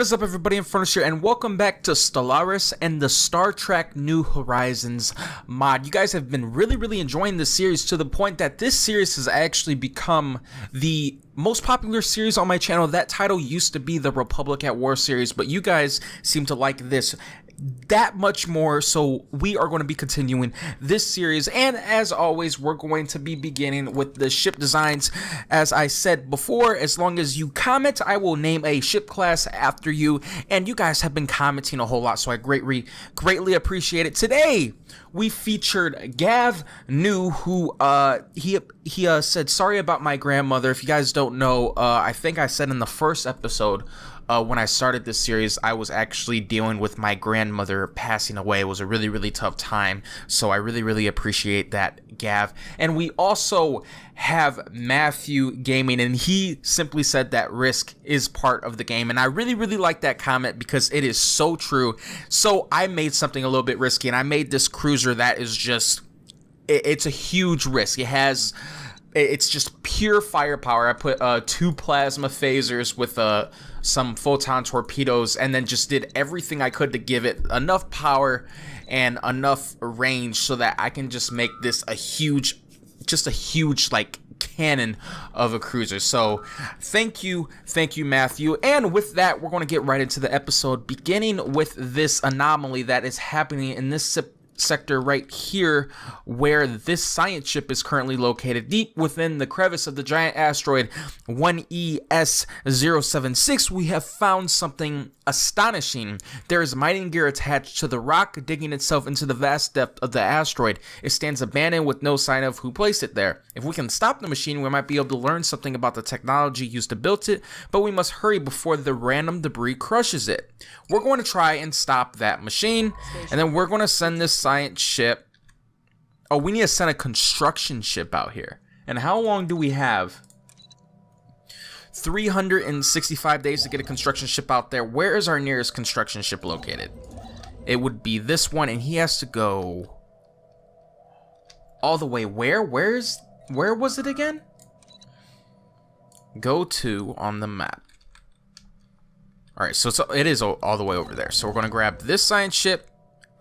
What is up, everybody? Infernos here, and welcome back to Stellaris and the Star Trek New Horizons mod. You guys have been really enjoying this series to the point that this series has actually become the most popular series on my channel. That title used to be the Republic at War series, but you guys seem to like this that much more, so we are going to be continuing this series. And as always, we're going to be beginning with the ship designs. As I said before, as long as you comment, I will name a ship class after you, and you guys have been commenting a whole lot, so I greatly appreciate it. Today we featured Gav New, who he said sorry about my grandmother. If you guys don't know, I think I said in the first episode, when I started this series, I was actually dealing with my grandmother passing away. It was a really tough time, so I really appreciate that, Gav. And we also have Matthew Gaming, and he simply said that risk is part of the game, and I really like that comment because it is so true. So I made something a little bit risky, and I made this cruiser that is just, it's a huge risk. It's just pure firepower. I put 2 plasma phasers with some photon torpedoes, and then just did everything I could to give it enough power and enough range so that I can just make this a huge like cannon of a cruiser. So thank you Matthew. And with that, we're going to get right into the episode, beginning with this anomaly that is happening in this sector right here, where this science ship is currently located deep within the crevice of the giant asteroid 1ES076. We have found something astonishing. There is mining gear attached to the rock, digging itself into the vast depth of the asteroid. It stands abandoned with no sign of who placed it there. If we can stop the machine, we might be able to learn something about the technology used to build it, but we must hurry before the random debris crushes it. We're going to try and stop that machine, and then we're going to send this science ship. Oh, we need to send a construction ship out here. And how long do we have? 365 days to get a construction ship out there. Where is our nearest construction ship located? It would be this one, and he has to go all the way where? Where was it again? Go to on the map. Alright, so it is all the way over there. So we're going to grab this science ship,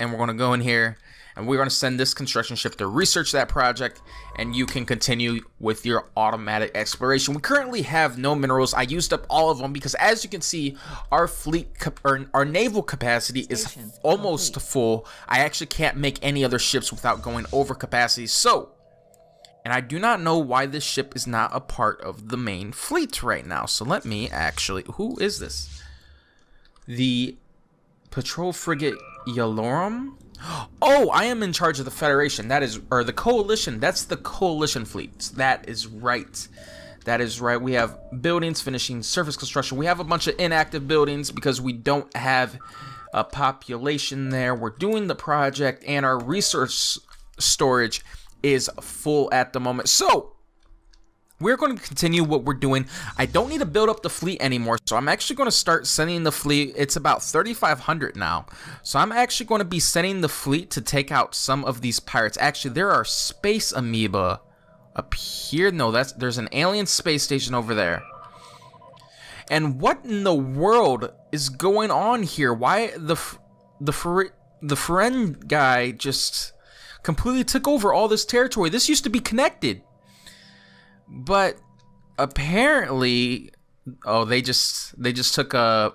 and we're going to go in here, and we're going to send this construction ship to research that project, and you can continue with your automatic exploration. We currently have no minerals. I used up all of them because, as you can see, our our naval capacity is almost full. I actually can't make any other ships without going over capacity. So, and I do not know why this ship is not a part of the main fleet right now. So let me actually, who is this? The patrol frigate Yalorum. Oh, I am in charge of the Federation. That is, or the Coalition. That's the Coalition fleet. That is right. That is right. We have buildings, finishing surface construction. We have a bunch of inactive buildings because we don't have a population there. We're doing the project, and our resource storage is full at the moment. So we're going to continue what we're doing. I don't need to build up the fleet anymore, so I'm actually going to start sending the fleet. It's about 3,500 now, so I'm actually going to be sending the fleet to take out some of these pirates. Actually, there are space amoeba up here. No, there's an alien space station over there. And what in the world is going on here? Why the friend guy just completely took over all this territory? This used to be connected. But apparently, oh, they just took a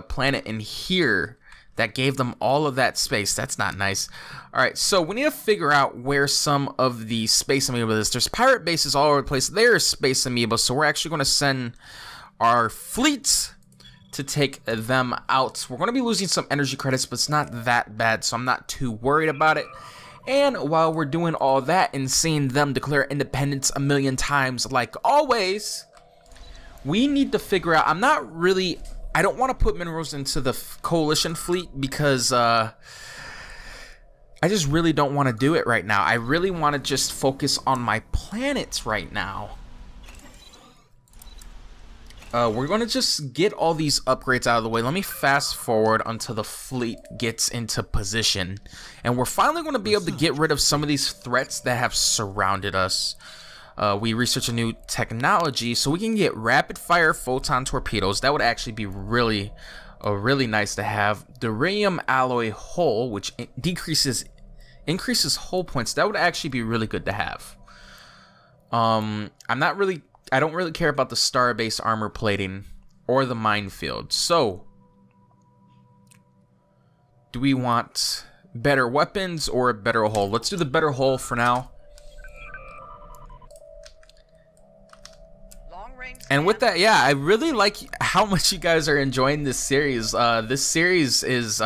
planet in here that gave them all of that space. That's not nice. All right, so we need to figure out where some of the space amoeba is. There's pirate bases all over the place. There's space amoeba, so we're actually going to send our fleets to take them out. We're going to be losing some energy credits, but it's not that bad, so I'm not too worried about it. And while we're doing all that and seeing them declare independence a million times, like always, we need to figure out, I don't want to put minerals into the Coalition fleet because I just really don't want to do it right now. I really want to just focus on my planets right now. We're going to just get all these upgrades out of the way. Let me fast forward until the fleet gets into position. And we're finally going to be able to get rid of some of these threats that have surrounded us. we research a new technology so we can get rapid fire photon torpedoes. That would actually be really nice to have. Durium alloy hull, which increases hull points. That would actually be really good to have. I don't really care about the starbase armor plating or the minefield. So, do we want better weapons or a better hull? Let's do the better hull for now. And with that, yeah, I really like how much you guys are enjoying this series. This series is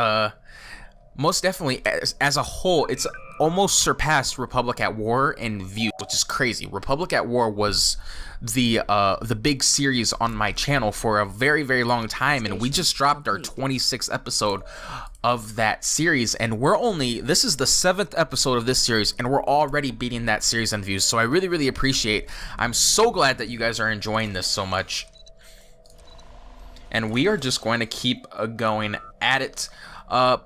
most definitely, as a whole, it's almost surpassed Republic at War in views, which is crazy. Republic at War was the big series on my channel for a very, very long time, and we just dropped our 26th episode of that series, and this is the 7th episode of this series, and we're already beating that series in views. So I really, really appreciate. I'm so glad that you guys are enjoying this so much, and we are just going to keep going at it.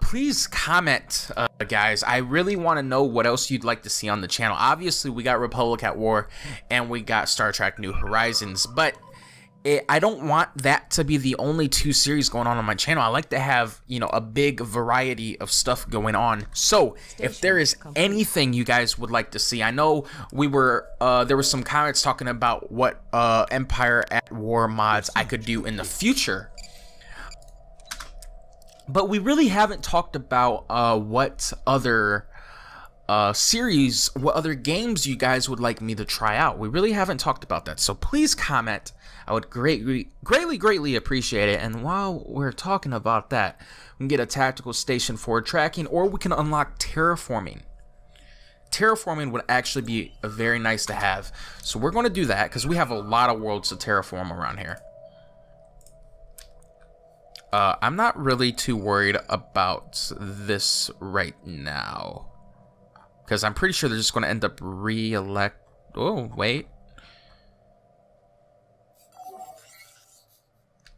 Please comment, guys. I really want to know what else you'd like to see on the channel. Obviously, we got Republic at War and we got Star Trek New Horizons, but I don't want that to be the only 2 series going on my channel. I like to have, you know, a big variety of stuff going on. So if there is anything you guys would like to see, I know there were some comments talking about what Empire at War mods I could do in the future. But we really haven't talked about what other series, what other games you guys would like me to try out. We really haven't talked about that. So please comment. I would greatly appreciate it. And while we're talking about that, we can get a tactical station for tracking, or we can unlock terraforming. Terraforming would actually be very nice to have. So we're going to do that because we have a lot of worlds to terraform around here. I'm not really too worried about this right now, because I'm pretty sure they're just going to end up re-elect. Oh, wait.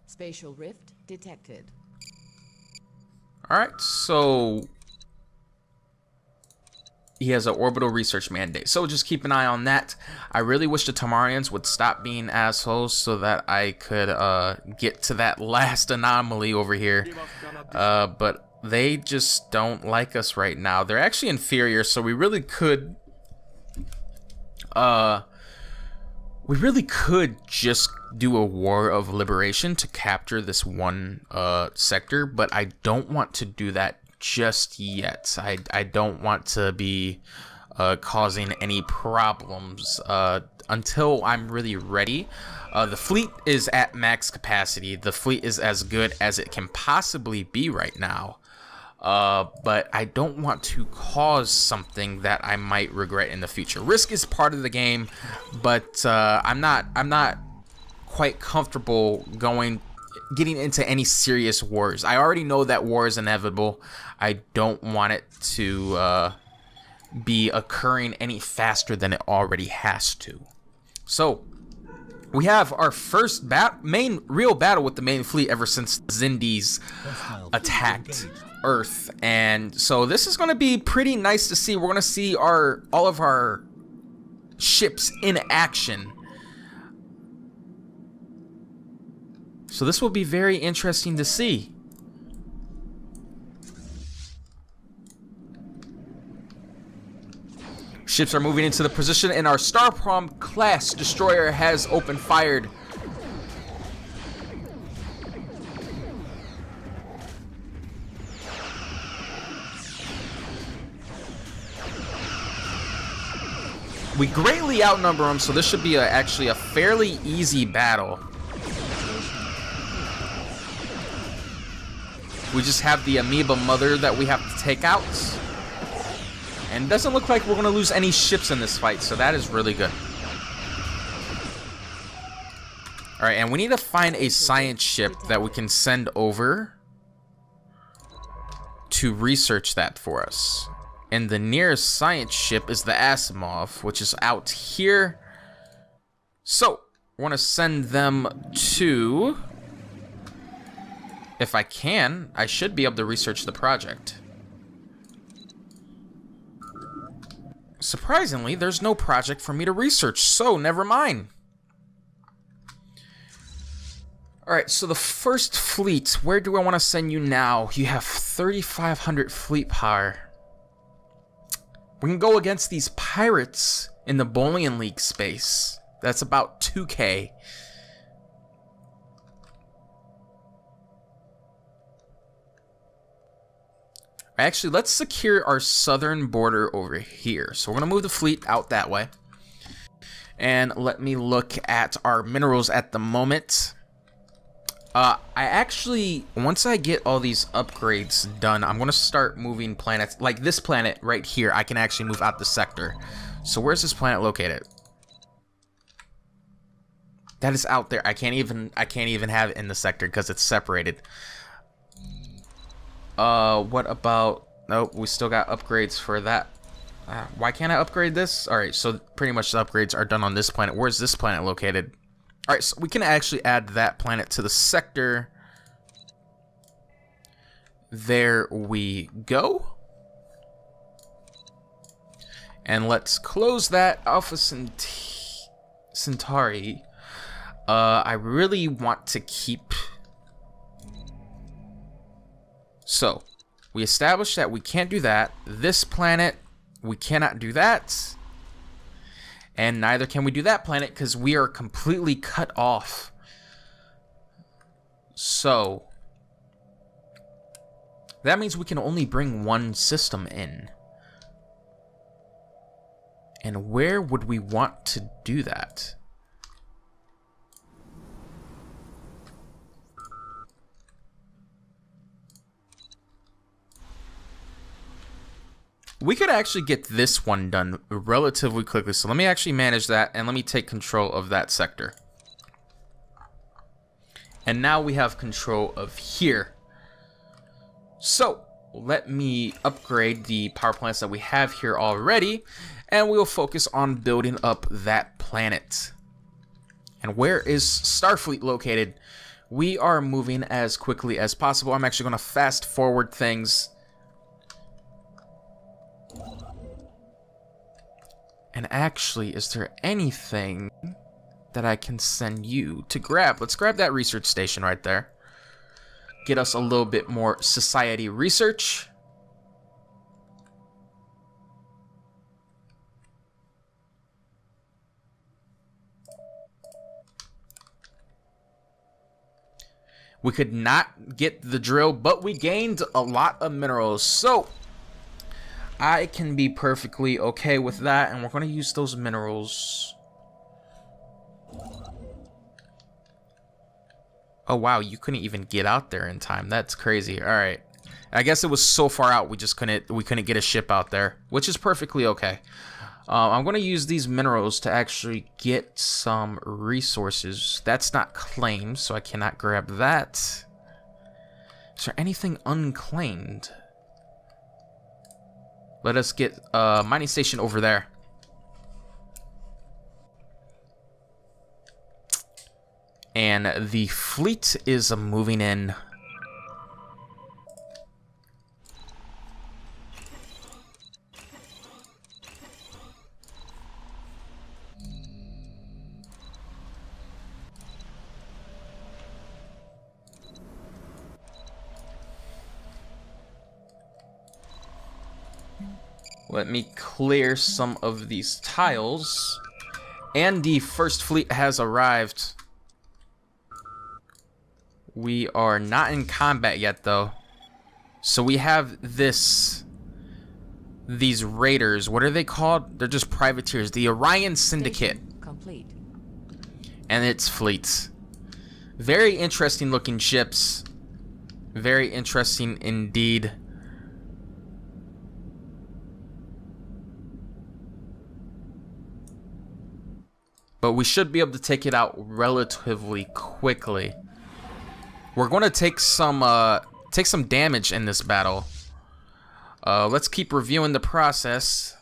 Spatial rift detected. Alright, so he has an orbital research mandate, so just keep an eye on that. I really wish the Tamarians would stop being assholes so that I could get to that last anomaly over here, but they just don't like us right now. They're actually inferior, so we really could just do a war of liberation to capture this one sector, but I don't want to do that just yet. I don't want to be causing any problems until I'm really ready. The fleet is at max capacity. The fleet is as good as it can possibly be right now, but I don't want to cause something that I might regret in the future. Risk is part of the game, but I'm not quite comfortable getting into any serious wars. I already know that war is inevitable. I don't want it to be occurring any faster than it already has to. So we have our first real battle with the main fleet ever since Zindi's attacked Earth, and so this is going to be pretty nice to see. We're going to see all of our ships in action. So this will be very interesting to see. Ships are moving into the position, and our Starprom class destroyer has opened fired. We greatly outnumber them, so this should be actually a fairly easy battle. We just have the amoeba mother that we have to take out. And it doesn't look like we're going to lose any ships in this fight, so that is really good. Alright, and we need to find a science ship that we can send over to research that for us. And the nearest science ship is the Asimov, which is out here. So, we're going to send them to... If I can, I should be able to research the project. Surprisingly, there's no project for me to research, so never mind. Alright, so the first fleet, where do I want to send you now? You have 3,500 fleet power. We can go against these pirates in the Bolian League space. That's about 2K. Actually, let's secure our southern border over here. So we're going to move the fleet out that way. And let me look at our minerals at the moment. I actually, once I get all these upgrades done, I'm going to start moving planets. Like this planet right here, I can actually move out the sector. So where's this planet located? That is out there. I can't even have it in the sector because it's separated. What about... Nope, we still got upgrades for that. Why can't I upgrade this? Alright, so pretty much the upgrades are done on this planet. Where's this planet located? Alright, so we can actually add that planet to the sector. There we go. And let's close that. Alpha Centauri. I really want to keep... So, we established that we can't do that. This planet, we cannot do that. And neither can we do that planet because we are completely cut off. So, that means we can only bring one system in. And where would we want to do that? We could actually get this one done relatively quickly. So let me actually manage that and let me take control of that sector. And now we have control of here. So let me upgrade the power plants that we have here already. And we'll focus on building up that planet. And where is Starfleet located? We are moving as quickly as possible. I'm actually going to fast forward things. And actually, is there anything that I can send you to grab? Let's grab that research station right there. Get us a little bit more society research. We could not get the drill, but we gained a lot of minerals. So I can be perfectly okay with that, and we're going to use those minerals. Oh wow, you couldn't even get out there in time. That's crazy. All right, I guess it was so far out we just couldn't get a ship out there, which is perfectly okay. I'm going to use these minerals to actually get some resources. That's not claimed, so I cannot grab that. Is there anything unclaimed? Let us get a mining station over there. And the fleet is moving in. Let me clear some of these tiles. And the first fleet has arrived. We are not in combat yet, though. So we have these raiders. What are they called? They're just privateers. The Orion Syndicate. Complete. And its fleets. Very interesting looking ships. Very interesting indeed. But we should be able to take it out relatively quickly. We're going to take some damage in this battle. Let's keep reviewing the process.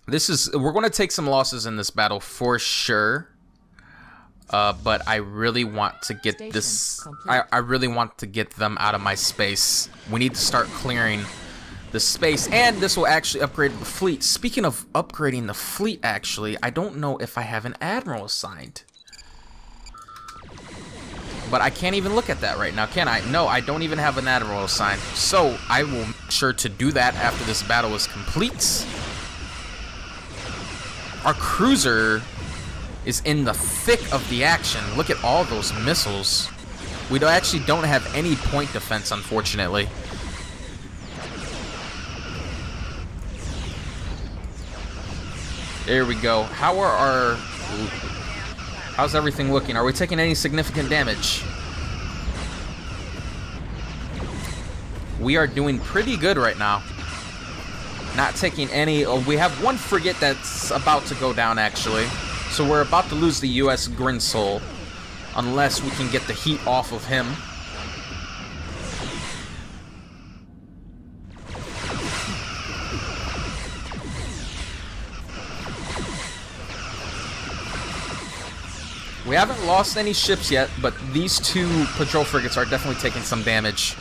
We're going to take some losses in this battle for sure. But I really want to get I really want to get them out of my space. We need to start clearing the space, and this will actually upgrade the fleet. Speaking of upgrading the fleet, actually, I don't know if I have an admiral assigned. But I can't even look at that right now, can I? No, I don't even have an admiral assigned. So I will make sure to do that after this battle is complete. Our cruiser is in the thick of the action. Look at all those missiles. We actually don't have any point defense, unfortunately. There we go. How's everything looking? Are we taking any significant damage? We are doing pretty good right now. Not taking any. We have one frigate that's about to go down, actually. So we're about to lose the U.S. Grinsole, unless we can get the heat off of him. We haven't lost any ships yet, but these two patrol frigates are definitely taking some damage.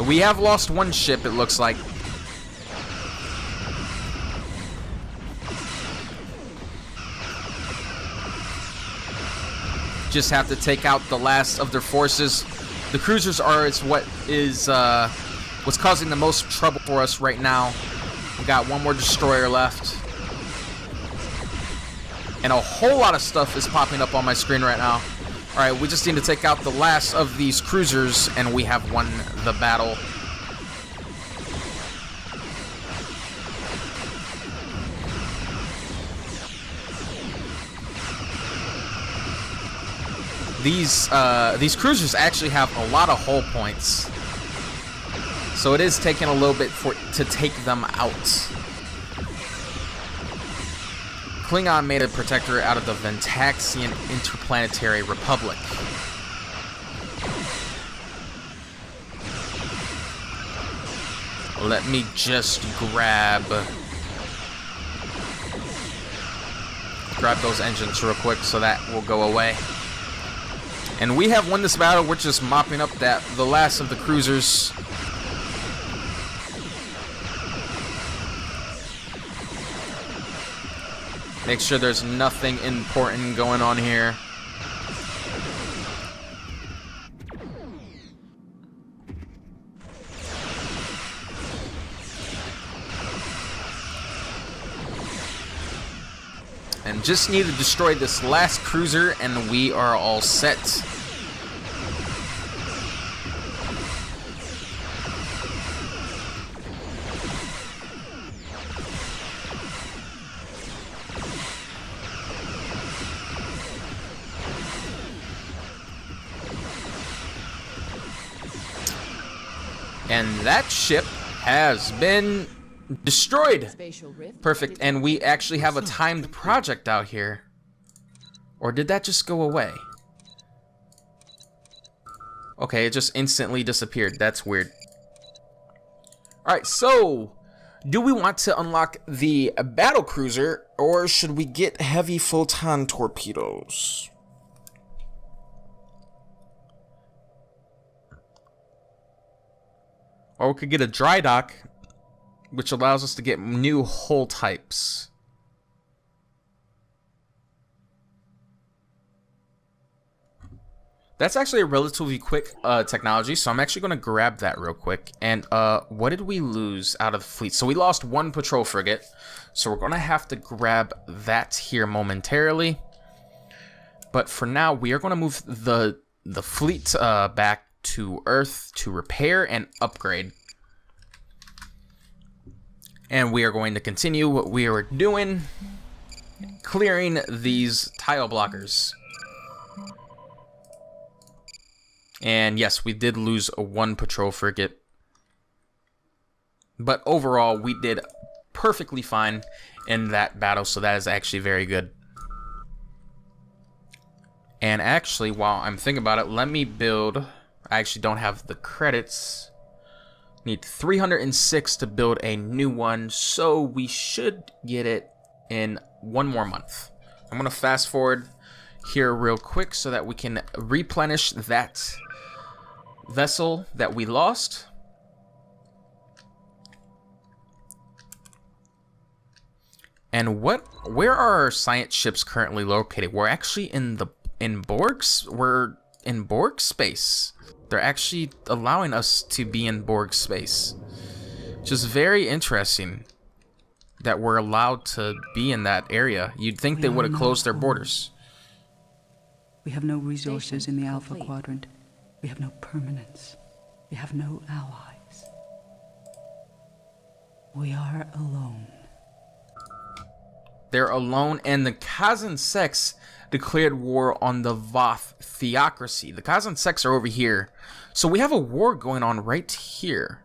We have lost one ship, it looks like. Just have to take out the last of their forces. The cruisers are what's causing the most trouble for us right now. We got one more destroyer left. And a whole lot of stuff is popping up on my screen right now. Alright, we just need to take out the last of these cruisers, and we have won the battle. These cruisers actually have a lot of hull points. So it is taking a little bit to take them out. Klingon made a protector out of the Ventaxian Interplanetary Republic. Let me just grab those engines real quick so that will go away. And we have won this battle. We're just mopping up the last of the cruisers. Make sure there's nothing important going on here. And just need to destroy this last cruiser and we are all set. And that ship has been destroyed. Perfect. And we actually have a timed project out here. Or did that just go away? Okay, it just instantly disappeared. That's weird. Alright, so do we want to unlock the battle cruiser or should we get heavy photon torpedoes? Or we could get a dry dock, which allows us to get new hull types. That's actually a relatively quick technology, so I'm actually going to grab that real quick. And what did we lose out of the fleet? So we lost one patrol frigate, so we're going to have to grab that here momentarily. But for now, we are going to move the fleet back to Earth to repair and upgrade. And we are going to continue what we were doing, clearing these tile blockers. And yes, we did lose one patrol frigate. But overall, we did perfectly fine in that battle, so that is actually very good. And actually, while I'm thinking about it, let me build... I actually don't have the credits. Need 306 to build a new one, so we should get it in one more month. I'm going to fast forward here real quick so that we can replenish that vessel that we lost. And where are our science ships currently located? We're actually in Borg's. We're in Borg space. They're actually allowing us to be in Borg space, which is very interesting that we're allowed to be in that area. You'd think they would have closed their borders. We have no resources in the Alpha Quadrant. We have no permanence. We have no allies. We are alone. They're alone, and the Kazan sects declared war on the Voth theocracy. The Kazan sects are over here. So we have a war going on right here,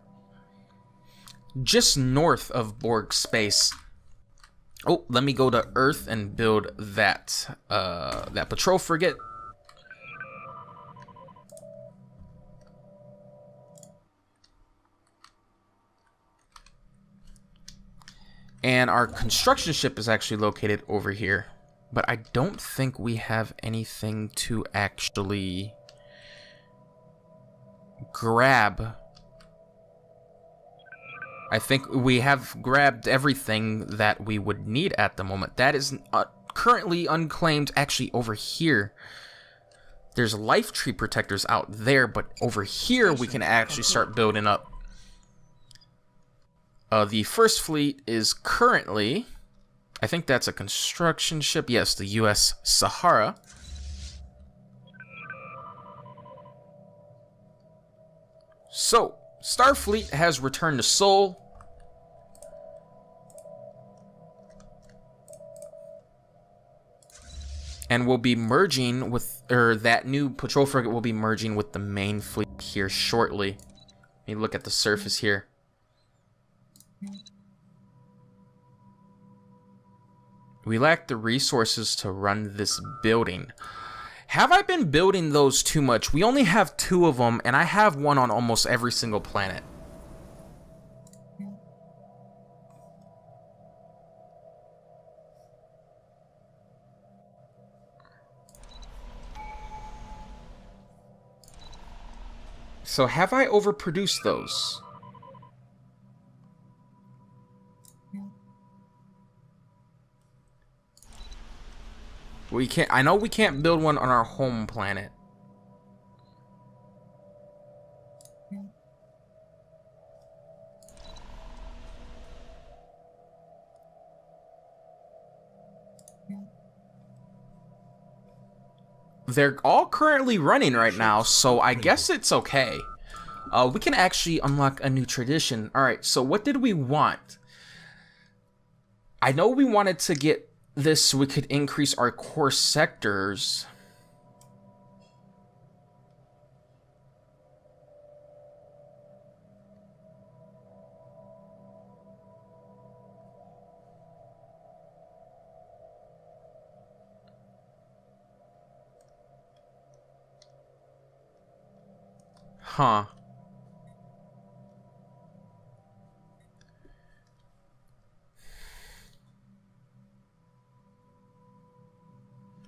just north of Borg space. Oh, let me go to Earth and build that patrol frigate. And our construction ship is actually located over here. But I don't think we have anything to actually grab. I think we have grabbed everything that we would need at the moment. That is currently unclaimed. Actually, over here, there's life tree protectors out there. But over here, we can actually start building up. The first fleet is currently, I think that's a construction ship. Yes, the U.S. Sahara. So, Starfleet has returned to Sol. And will be merging with, or that new patrol frigate will be merging with the main fleet here shortly. Let me look at the surface here. We lack the resources to run this building. Have I been building those too much? We only have 2 of them, and I have one on almost every single planet. So have I overproduced those? We can't. I know we can't build one on our home planet. They're all currently running right now, so I guess it's okay. We can actually unlock a new tradition. Alright, so what did we want? I know we wanted to get this so we could increase our core sectors. Huh.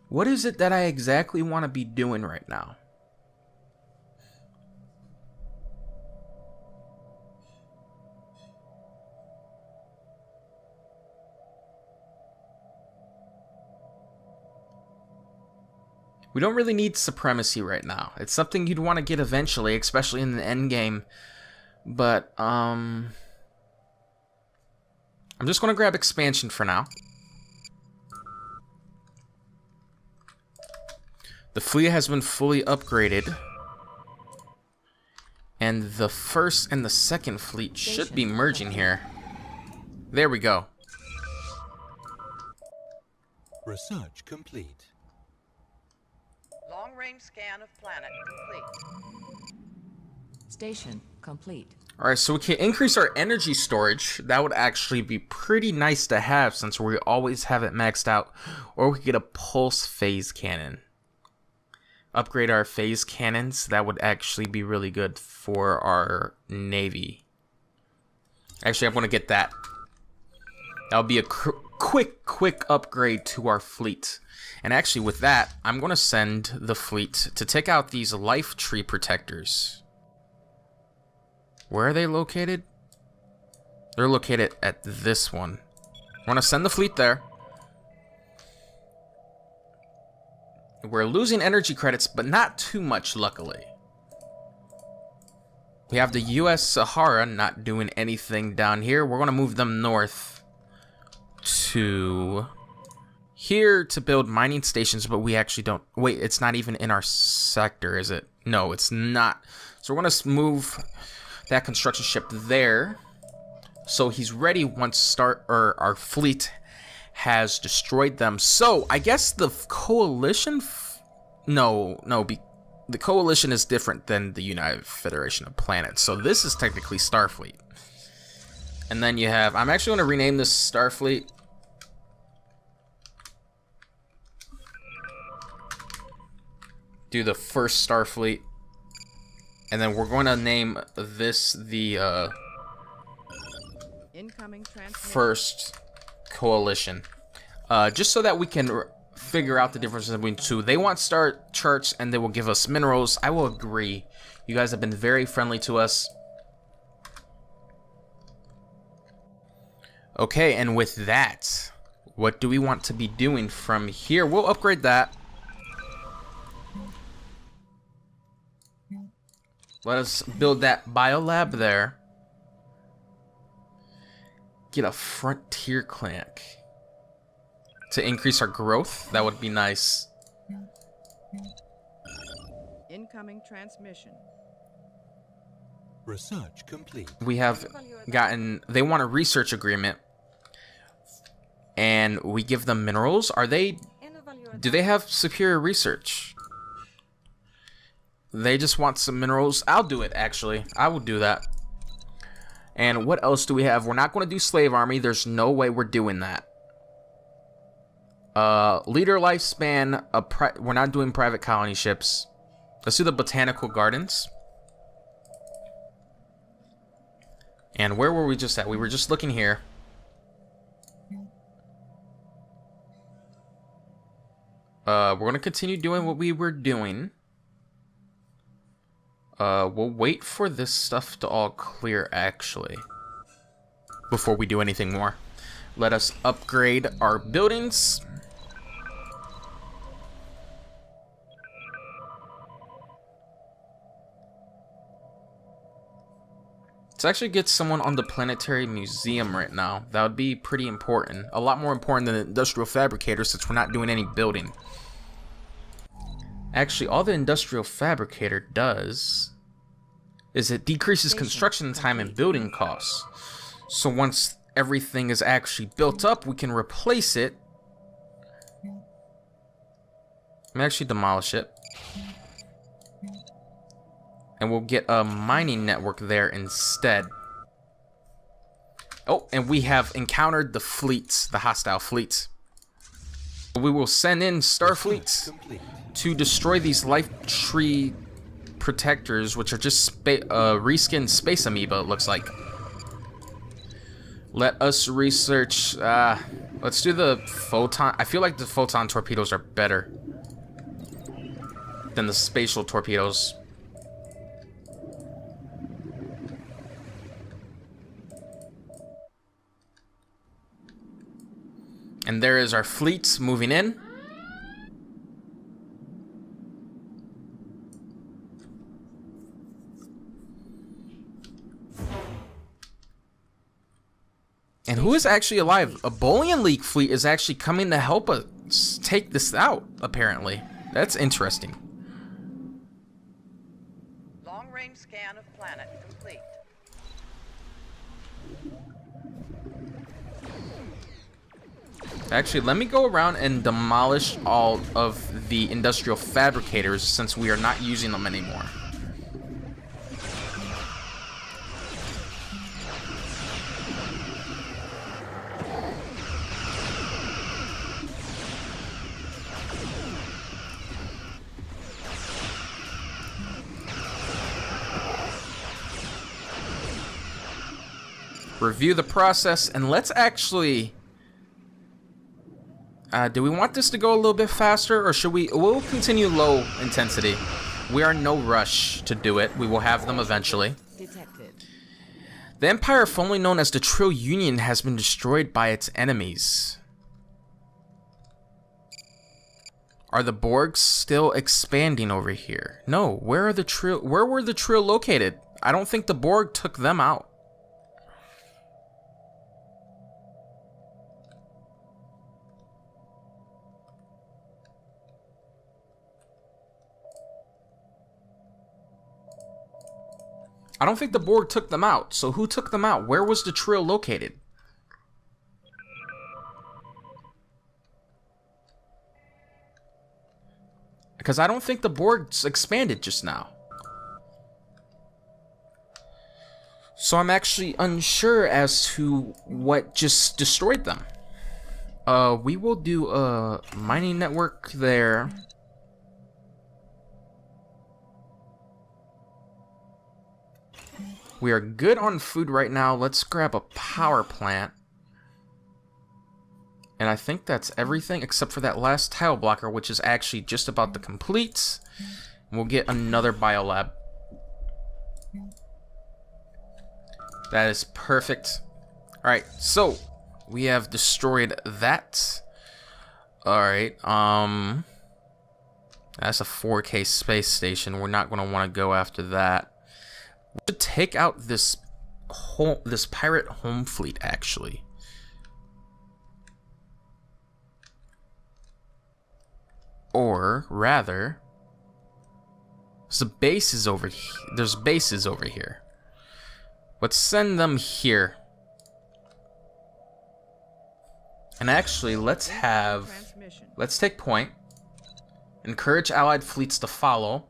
What is it that I exactly want to be doing right now? We don't really need supremacy right now. It's something you'd want to get eventually, especially in the end game. But, I'm just going to grab expansion for now. The fleet has been fully upgraded. And the first and the second fleet should be merging here. There we go. Research complete. Long-range scan of planet complete. Station complete. Alright, so we can increase our energy storage. That would actually be pretty nice to have since we always have it maxed out. Or we could get a pulse phase cannon. Upgrade our phase cannons. That would actually be really good for our navy. Actually, I'm going to get that. That would be a quick upgrade to our fleet. And actually with that, I'm going to send the fleet to take out these life tree protectors. Where are they located? They're located at this one. I want to send the fleet there. We're losing energy credits, but not too much, luckily. We have the US Sahara not doing anything down here. We're going to move them north to here to build mining stations, but we actually don't... Wait, it's not even in our sector, is it? No, it's not. So we're going to move that construction ship there. So he's ready once our fleet has destroyed them. So I guess the coalition... the coalition is different than the United Federation of Planets. So this is technically Starfleet. And then you have... I'm actually going to rename this Starfleet. Do the first Starfleet. And then we're going to name this the Incoming transmission. first coalition. Just so that we can figure out the differences between two. They want star charts and they will give us minerals. I will agree. You guys have been very friendly to us. Okay, and with that, what do we want to be doing from here? We'll upgrade that. Let us build that biolab there. Get a frontier clinic to increase our growth. That would be nice. Incoming transmission. Research complete. We have gotten... They want a research agreement. And we give them minerals. Are they... Do they have superior research? They just want some minerals. I'll do it, actually. I will do that. And what else do we have? We're not going to do slave army. There's no way we're doing that. Leader lifespan. We're not doing private colony ships. Let's do the botanical gardens. And where were we just at? We were just looking here. We're going to continue doing what we were doing. We'll wait for this stuff to all clear, actually, before we do anything more. Let us upgrade our buildings. Let's actually get someone on the Planetary Museum right now. That would be pretty important. A lot more important than the Industrial Fabricator, since we're not doing any building. Actually, all the Industrial Fabricator does is it decreases construction time and building costs. So once everything is actually built up, we can replace it. I'm actually demolish it. And we'll get a mining network there instead. Oh, and we have encountered the fleets, the hostile fleets. We will send in Starfleets to destroy these life tree protectors, which are just reskinned space amoeba, it looks like. Let us research. Let's do the photon. I feel like the photon torpedoes are better than the spatial torpedoes. And there is our fleet moving in. And who is actually alive? A Bolian League fleet is actually coming to help us take this out, apparently. That's interesting. Long-range scan of planet complete. Actually, let me go around and demolish all of the industrial fabricators, since we are not using them anymore. Review the process, and let's actually Do we want this to go a little bit faster, or should we? We'll continue low intensity. We are in no rush to do it. We will have them eventually. Detected. The Empire, formerly known as the Trill Union, has been destroyed by its enemies. Are the Borgs still expanding over here? No. Where are the Trill? Where were the Trill located? I don't think the Borg took them out. I don't think the Borg took them out. So who took them out? Where was the Trill located? Because I don't think the Borgs expanded just now. So I'm actually unsure as to what just destroyed them. We will do a mining network there. We are good on food right now. Let's grab a power plant. And I think that's everything except for that last tile blocker, which is actually just about to complete. We'll get another biolab. That is perfect. Alright, so we have destroyed that. Alright, that's a 4K space station. We're not going to want to go after that. We should take out this pirate home fleet, actually. Or rather, there's bases over here. There's bases over here. Let's send them here. And actually, let's take point. Encourage allied fleets to follow.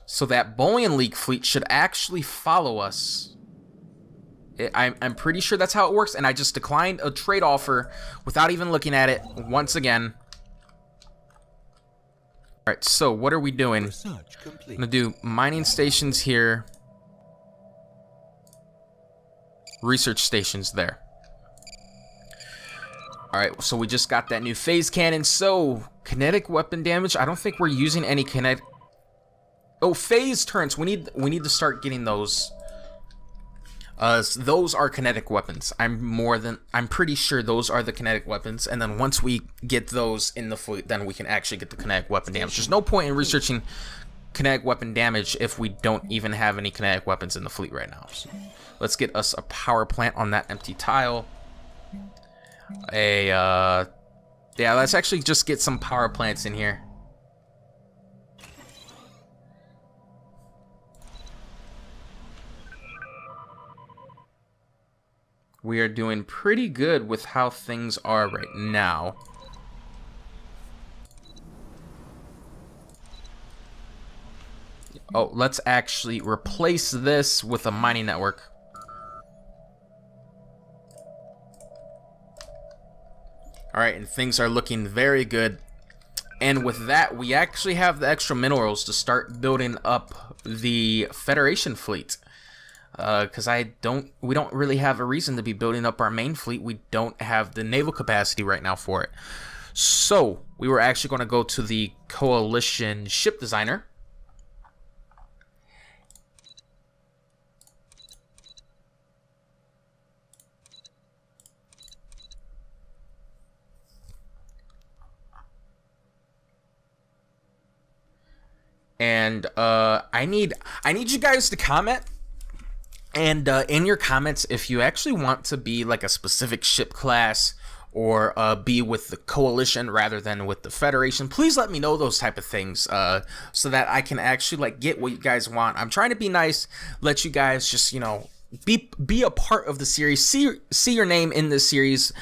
So that Bullion League fleet should actually follow us. I'm pretty sure that's how it works, and I just declined a trade offer without even looking at it once again. Alright, so what are we doing? I'm gonna do mining stations here. Research stations there. Alright, so we just got that new phase cannon. So, kinetic weapon damage. I don't think we're using any kinetic... Oh, phase turrets. We need to start getting those. Those are kinetic weapons. I'm pretty sure those are the kinetic weapons. And then once we get those in the fleet, then we can actually get the kinetic weapon damage. There's no point in researching kinetic weapon damage if we don't even have any kinetic weapons in the fleet right now. So let's get us a power plant on that empty tile. Yeah, let's actually just get some power plants in here. We are doing pretty good with how things are right now. Oh, let's actually replace this with a mining network. Alright, and things are looking very good. And with that, we actually have the extra minerals to start building up the Federation fleet. Because we don't really have a reason to be building up our main fleet. We don't have the naval capacity right now for it. So, we were actually going to go to the Coalition ship designer. And I need you guys to comment. And in your comments, if you actually want to be like a specific ship class or be with the Coalition rather than with the Federation, please let me know those type of things so that I can actually like get what you guys want. I'm trying to be nice, let you guys just, you know, be a part of the series, see your name in this series.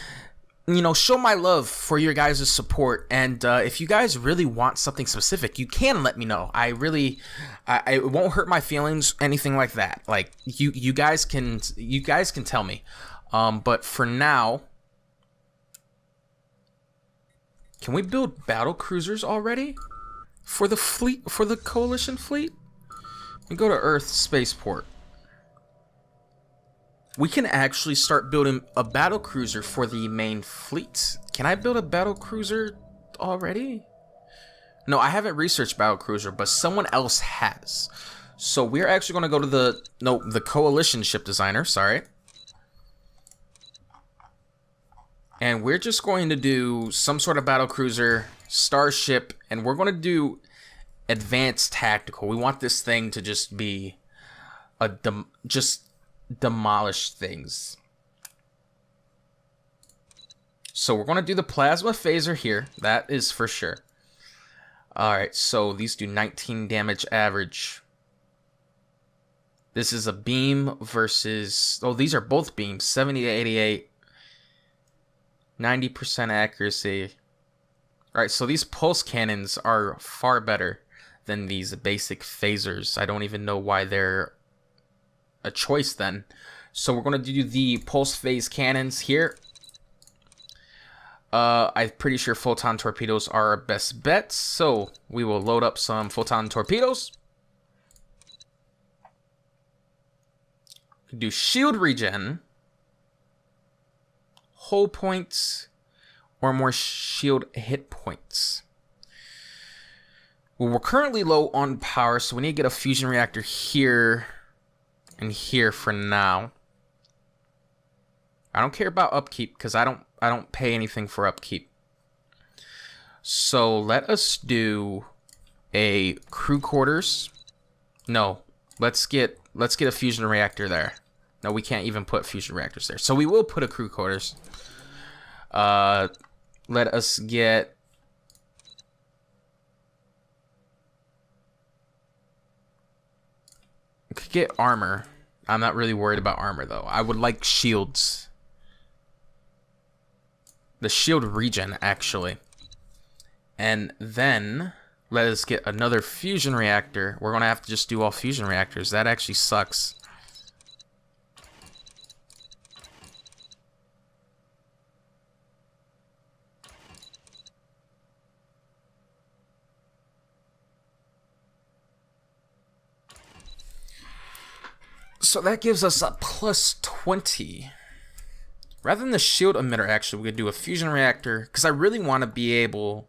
You know, show my love for your guys' support, and if you guys really want something specific, you can let me know. It won't hurt my feelings, anything like that. Like you guys can tell me. But for now, can we build battle cruisers already for the fleet, for the Coalition fleet? We go to Earth spaceport. we can actually start building a battle cruiser for the main fleet. Can I build a battle cruiser already? No, I haven't researched battle cruiser, but someone else has. So we're actually going to go to the coalition ship designer, sorry. And we're just going to do some sort of battle cruiser, starship, and we're going to do advanced tactical. We want this thing to just be just demolish things. So we're going to do the plasma phaser here. That is for sure. Alright, so these do 19 damage average. This is a beam versus... Oh, these are both beams. 70 to 88. 90% accuracy. Alright, so these pulse cannons are far better than these basic phasers. I don't even know why they're a choice then. So we're going to do the pulse phase cannons here. I'm pretty sure photon torpedoes are our best bet, so we will load up some photon torpedoes. Do shield regen, hull points, or more shield hit points. Well, we're currently low on power, so we need to get a fusion reactor here and here for now. I don't care about upkeep because I don't pay anything for upkeep. So let us do a crew quarters. No, let's get a fusion reactor there. No, we can't even put fusion reactors there. So we will put a crew quarters. Let us get... We could get armor. I'm not really worried about armor though. I would like shields. The shield regen, actually. And then, let us get another fusion reactor. We're going to have to just do all fusion reactors. That actually sucks. So that gives us a plus 20. Rather than the shield emitter, actually, we could do a fusion reactor, because I really want to be able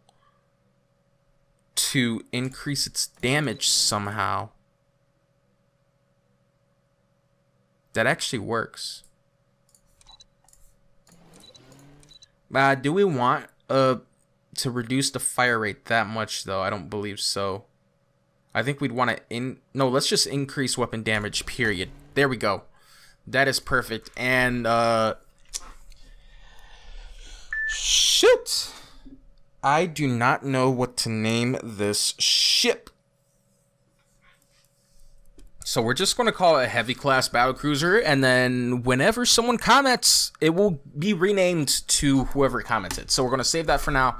to increase its damage somehow. That actually works. Do we want to reduce the fire rate that much, though? I don't believe so. I think we'd want to... No, let's just increase weapon damage, period. There we go. That is perfect. And, shoot! I do not know what to name this ship. So we're just going to call it a heavy class battlecruiser, and then whenever someone comments, it will be renamed to whoever commented. So we're going to save that for now.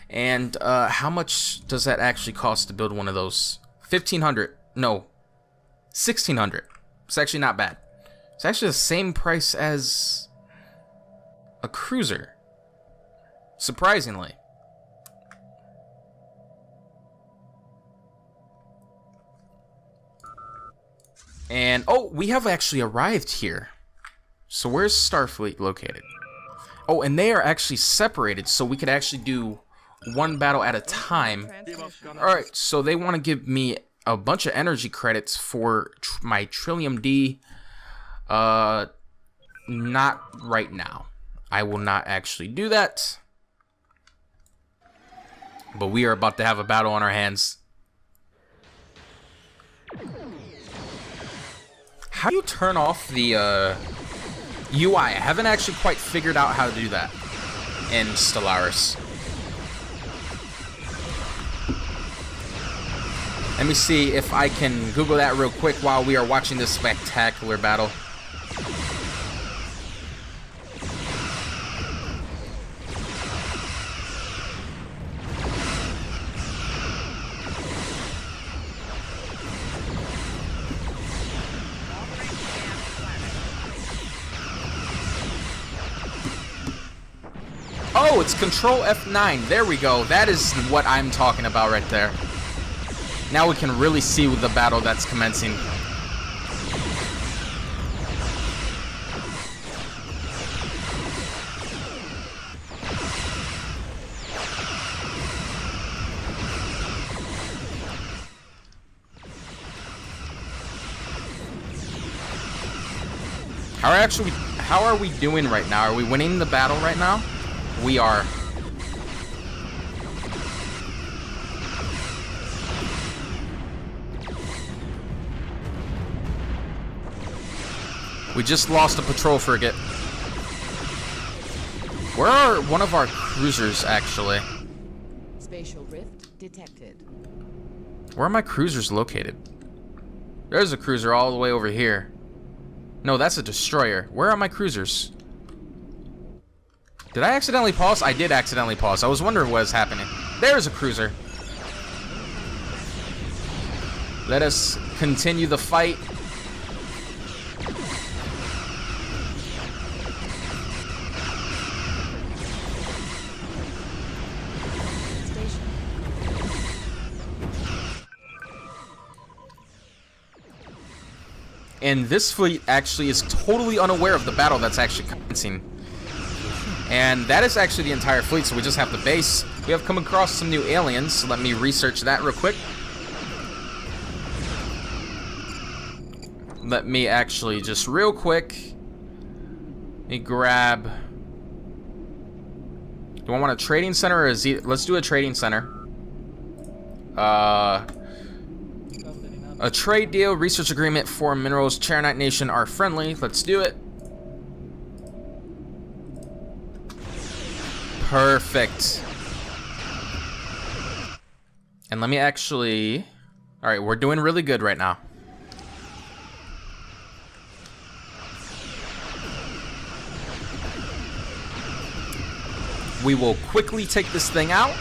And how much does that actually cost to build one of those? 1,500. No, 1,600. It's actually not bad. It's actually the same price as a cruiser. Surprisingly. And, oh, we have actually arrived here. So where's Starfleet located? Oh, and they are actually separated, so we could actually do one battle at a time. Alright, so they want to give me a bunch of energy credits for my Trillium D. Not right now. I will not actually do that. But we are about to have a battle on our hands. How do you turn off the UI? I haven't actually quite figured out how to do that in Stellaris. Let me see if I can Google that real quick while we are watching this spectacular battle. Oh, it's Control F9. There we go. That is what I'm talking about right there. Now we can really see the battle that's commencing. How are we doing right now? Are we winning the battle right now? We are. We just lost a patrol frigate. Where are one of our cruisers, actually? Spatial rift detected. Where are my cruisers located? There's a cruiser all the way over here. No, that's a destroyer. Where are my cruisers? Did I accidentally pause? I did accidentally pause. I was wondering what was happening. There's a cruiser. Let us continue the fight. And this fleet actually is totally unaware of the battle that's actually commencing. And that is actually the entire fleet, so we just have the base. We have come across some new aliens, so let me research that real quick. Let me actually just real quick. Let me grab. Do I want a trading center or a Z? Let's do a trading center. A trade deal, research agreement for minerals. Charonite Nation are friendly. Let's do it. Perfect. And let me actually... Alright, we're doing really good right now. We will quickly take this thing out.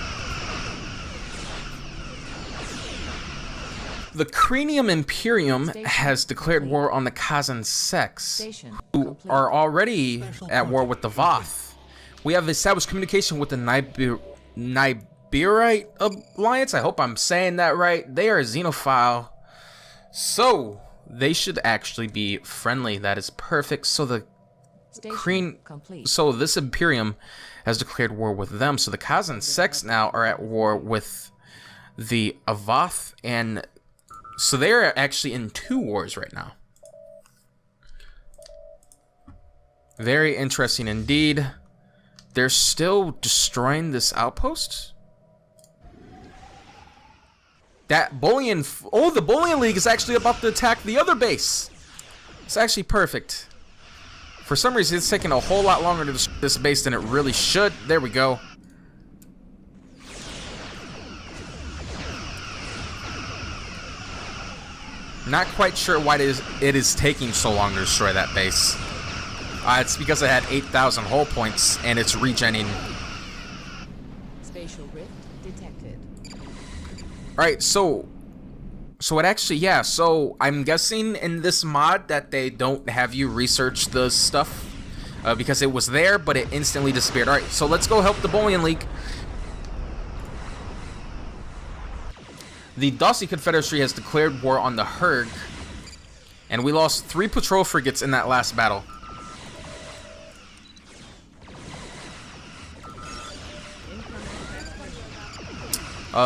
The Cranium Imperium has declared war on the Kazan sects, who are already at war with the Voth. We have established communication with the Niberite Alliance. I hope I'm saying that right. They are a xenophile, so they should actually be friendly. That is perfect. So the this Imperium has declared war with them. So the Kazan sects now are at war with the Voth, and so they're actually in 2 wars right now. Very interesting indeed. They're still destroying this outpost. That Bullion... Oh, the Bullion League is actually about to attack the other base. It's actually perfect. For some reason, it's taking a whole lot longer to destroy this base than it really should. There we go. Not quite sure why it is taking so long to destroy that base. It's because it had 8,000 hull points and it's regenning. Spatial rift detected. Alright, so it actually, yeah, so I'm guessing in this mod that they don't have you research the stuff because it was there, but it instantly disappeared. Alright, so let's go help the Bullion League. The Dossi Confederacy has declared war on the Hurg, and we lost 3 patrol frigates in that last battle.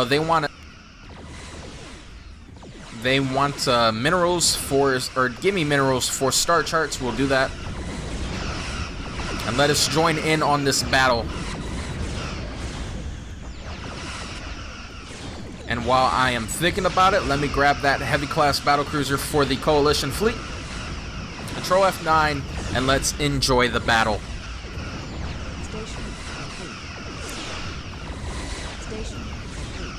They want minerals for, or give me minerals for star charts. We'll do that, and let us join in on this battle. And while I am thinking about it, let me grab that heavy class battlecruiser for the Coalition fleet. Control F9, and let's enjoy the battle. Station complete. Station complete.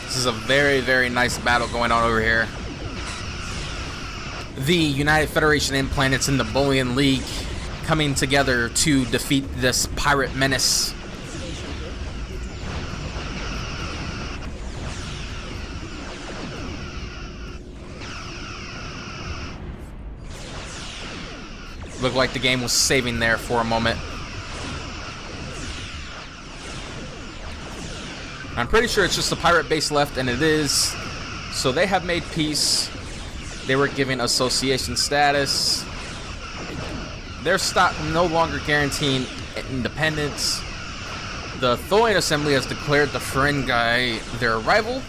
This is a very, very nice battle going on over here. The United Federation and planets in the Bullion League coming together to defeat this pirate menace. Looked like the game was saving there for a moment. I'm pretty sure it's just a pirate base left, and it is. So they have made peace. They were given association status. Their stock no longer guaranteeing independence. The Tholian Assembly has declared the Ferengi their rival.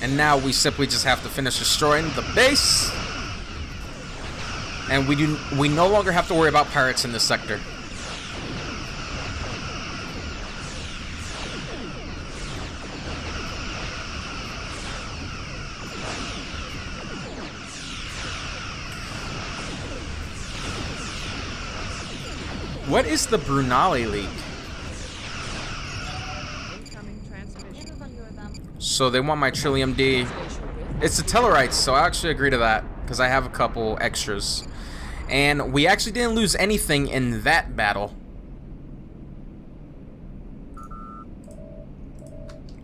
And now we simply just have to finish destroying the base. And we no longer have to worry about pirates in this sector. What is the Brunali leak? Incoming transmission. So they want my Trillium D. It's the Tellarites, so I actually agree to that because I have a couple extras. And we actually didn't lose anything in that battle.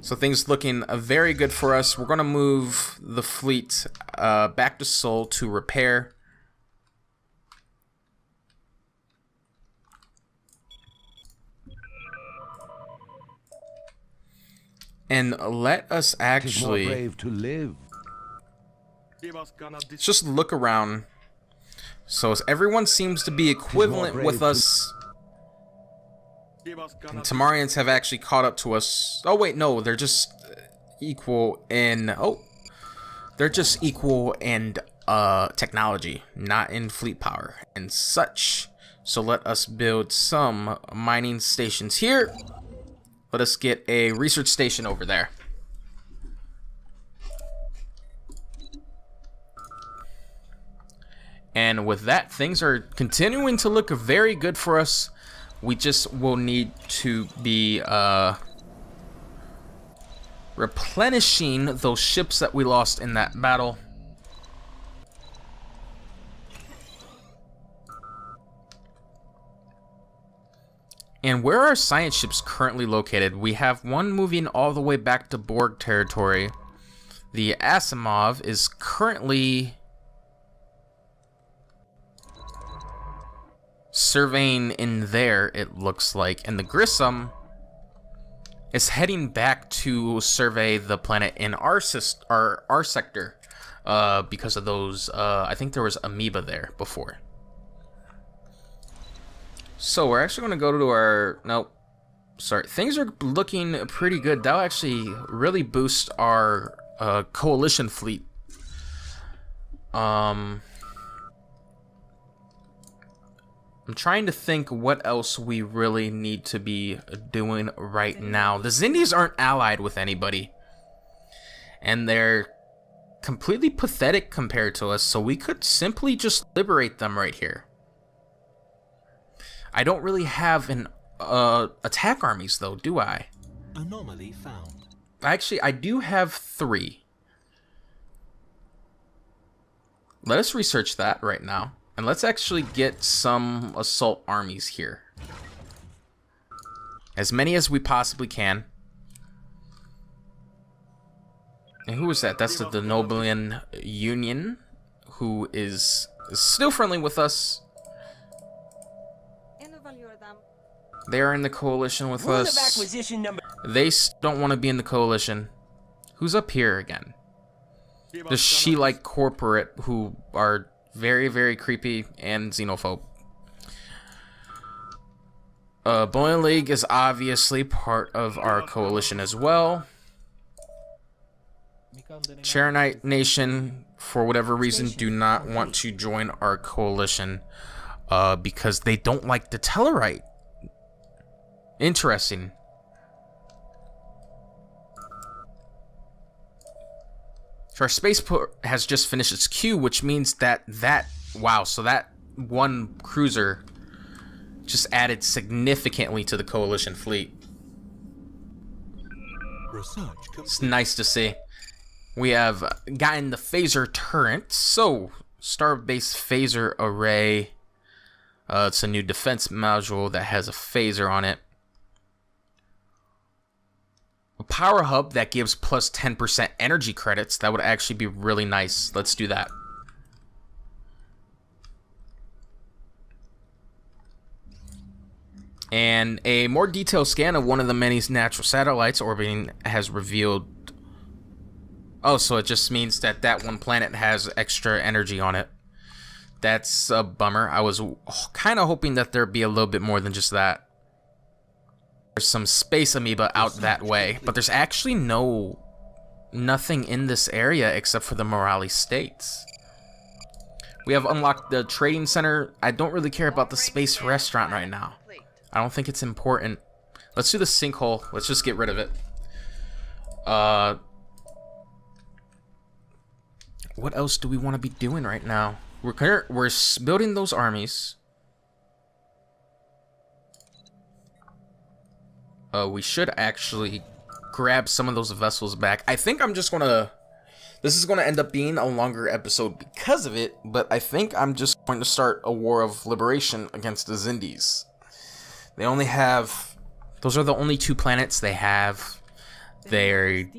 So things looking very good for us. We're going to move the fleet back to Sol to repair. And let us actually... More brave to live. Let's just look around. So everyone seems to be equivalent with us. And Tamarians have actually caught up to us. Oh wait, no, they're just equal in... Oh, they're just equal in technology, not in fleet power and such. So let us build some mining stations here. Let us get a research station over there. And with that, things are continuing to look very good for us. We just will need to be replenishing those ships that we lost in that battle. And where are science ships currently located? We have one moving all the way back to Borg territory. The Asimov is currently surveying in there, it looks like. And the Grissom is heading back to survey the planet in our sector because of those, I think there was amoeba there before. So we're actually going to go to our... Nope. Sorry. Things are looking pretty good. That'll actually really boost our coalition fleet. I'm trying to think what else we really need to be doing right now. The Xindies aren't allied with anybody. And they're completely pathetic compared to us. So we could simply just liberate them right here. I don't really have an attack armies though, do I? Anomaly found. Actually, I do have 3. Let us research that right now. And let's actually get some assault armies here. As many as we possibly can. And who is that? That's the Nobilian Union, who is still friendly with us. They're in the coalition with us. They don't want to be in the coalition. Who's up here again? The She-like corporate who are very, very creepy and xenophobe. Bolian League is obviously part of our coalition as well. Charonite Nation, for whatever reason, do not want to join our coalition because they don't like the Tellarite. Interesting. So our spaceport has just finished its queue, which means that wow, so that one cruiser just added significantly to the coalition fleet. It's nice to see. We have gotten the phaser turret, so starbase phaser array. It's a new defense module that has a phaser on it. A power hub that gives plus 10% energy credits. That would actually be really nice. Let's do that. And a more detailed scan of one of the many natural satellites orbiting has revealed... Oh, so it just means that that one planet has extra energy on it. That's a bummer. I was kind of hoping that there'd be a little bit more than just that. There's some space amoeba out that way, but there's actually nothing in this area except for the Morales states. We have unlocked the trading center. I don't really care about the space restaurant right now. I don't think it's important. Let's do the sinkhole. Let's just get rid of it. What else do we want to be doing right now? We're building those armies. We should actually grab some of those vessels back. I think I'm just gonna... This is gonna end up being a longer episode because of it, but I think I'm just going to start a war of liberation against the Zindies. They only have... Those are the only 2 planets they have. They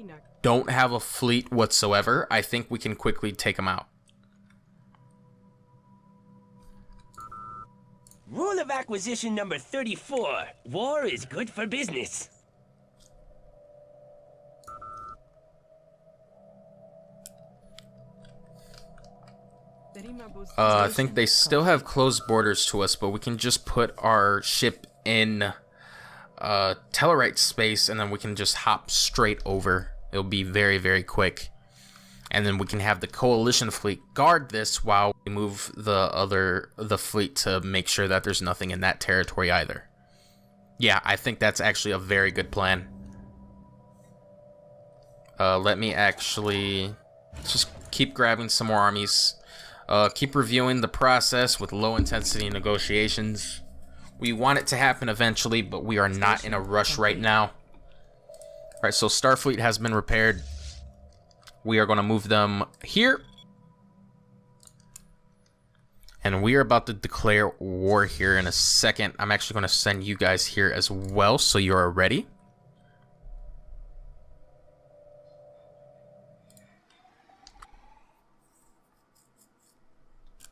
don't have a fleet whatsoever. I think we can quickly take them out. Rule of acquisition number 34. War is good for business. I think they still have closed borders to us, but we can just put our ship in Tellarite space, and then we can just hop straight over. It'll be very, very quick. And then we can have the coalition fleet guard this while we move the fleet to make sure that there's nothing in that territory either. Yeah, I think that's actually a very good plan. Let me actually just keep grabbing some more armies. Keep reviewing the process with low intensity negotiations. We want it to happen eventually, but we are not in a rush right now. Alright, so Starfleet has been repaired. We are going to move them here. And we are about to declare war here in a second. I'm actually going to send you guys here as well, so you are ready.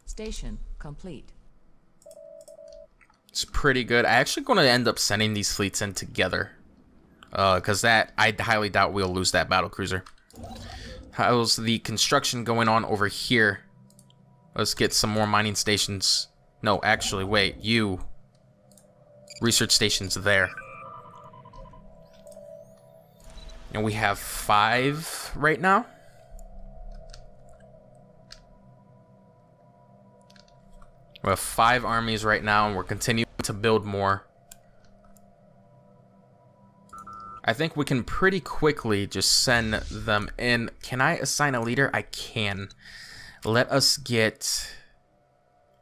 Station complete. It's pretty good. I'm actually going to end up sending these fleets in together. Because I highly doubt we'll lose that battlecruiser. How's the construction going on over here? Let's get some more mining stations. No, actually, wait. Research stations there. And we have 5 right now. We have 5 armies right now, and we're continuing to build more. I think we can pretty quickly just send them in. Can I assign a leader? I can. Let us get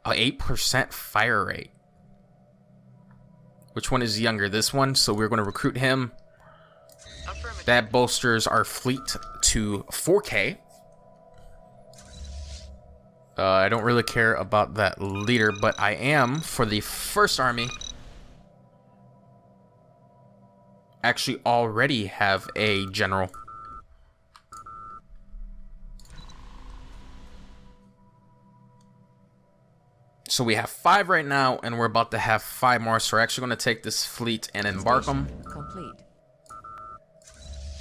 a 8% fire rate. Which one is younger? This one. So we're going to recruit him. That bolsters our fleet to 4K. I don't really care about that leader, but I am, for the first army, actually already have a general. So we have 5 right now, and we're about to have 5 more. So we're actually going to take this fleet and embark them. Complete.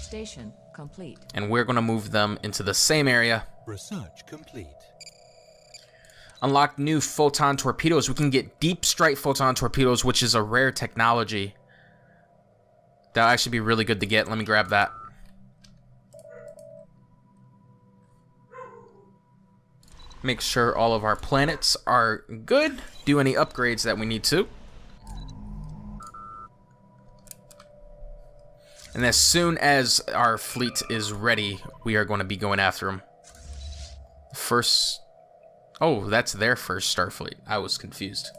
Station complete. And we're going to move them into the same area. Research complete. Unlock new photon torpedoes. We can get deep strike photon torpedoes, which is a rare technology. That'll actually be really good to get. Let me grab that. Make sure all of our planets are good. Do any upgrades that we need to. And as soon as our fleet is ready, we are going to be going after them. First... Oh, that's their first Starfleet. I was confused.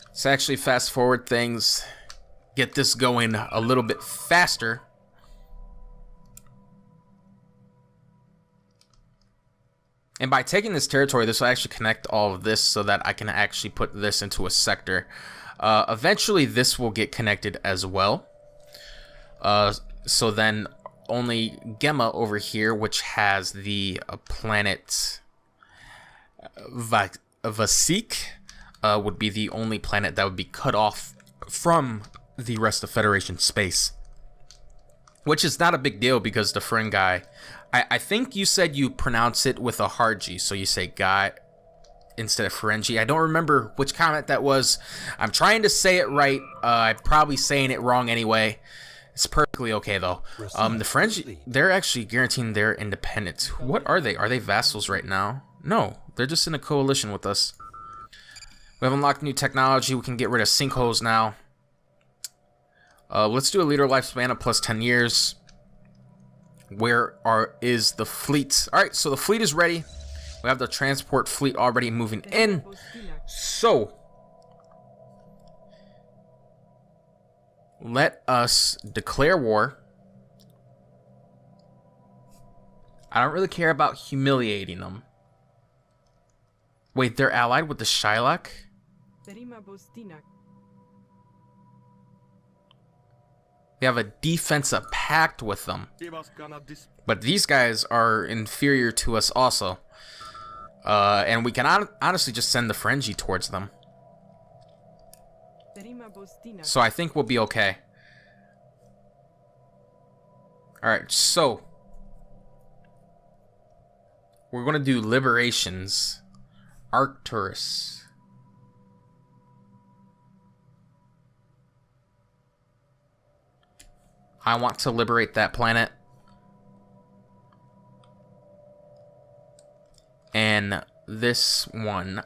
Let's actually fast forward things. Get this going a little bit faster. And by taking this territory, this will actually connect all of this so that I can actually put this into a sector. Eventually, this will get connected as well. So then only Gemma over here, which has the planet Vasik, would be the only planet that would be cut off from the rest of Federation space. Which is not a big deal because the friend guy, I think you said you pronounce it with a hard G, so you say guy instead of Ferengi. I don't remember which comment that was. I'm trying to say it right. I'm probably saying it wrong anyway. It's perfectly okay though. The Ferengi, they're actually guaranteeing their independence. What are they? Are they vassals right now? No, they're just in a coalition with us. We have unlocked new technology. We can get rid of sinkholes now. Let's do a leader lifespan of plus 10 years. Where is the fleet? Alright, so the fleet is ready. We have the transport fleet already moving in. So, let us declare war. I don't really care about humiliating them. Wait, they're allied with the Shylock? We have a defensive pact with them. But these guys are inferior to us also. And we can honestly just send the Ferengi towards them. So I think we'll be okay. Alright, so we're going to do liberations. Arcturus. I want to liberate that planet. And this one,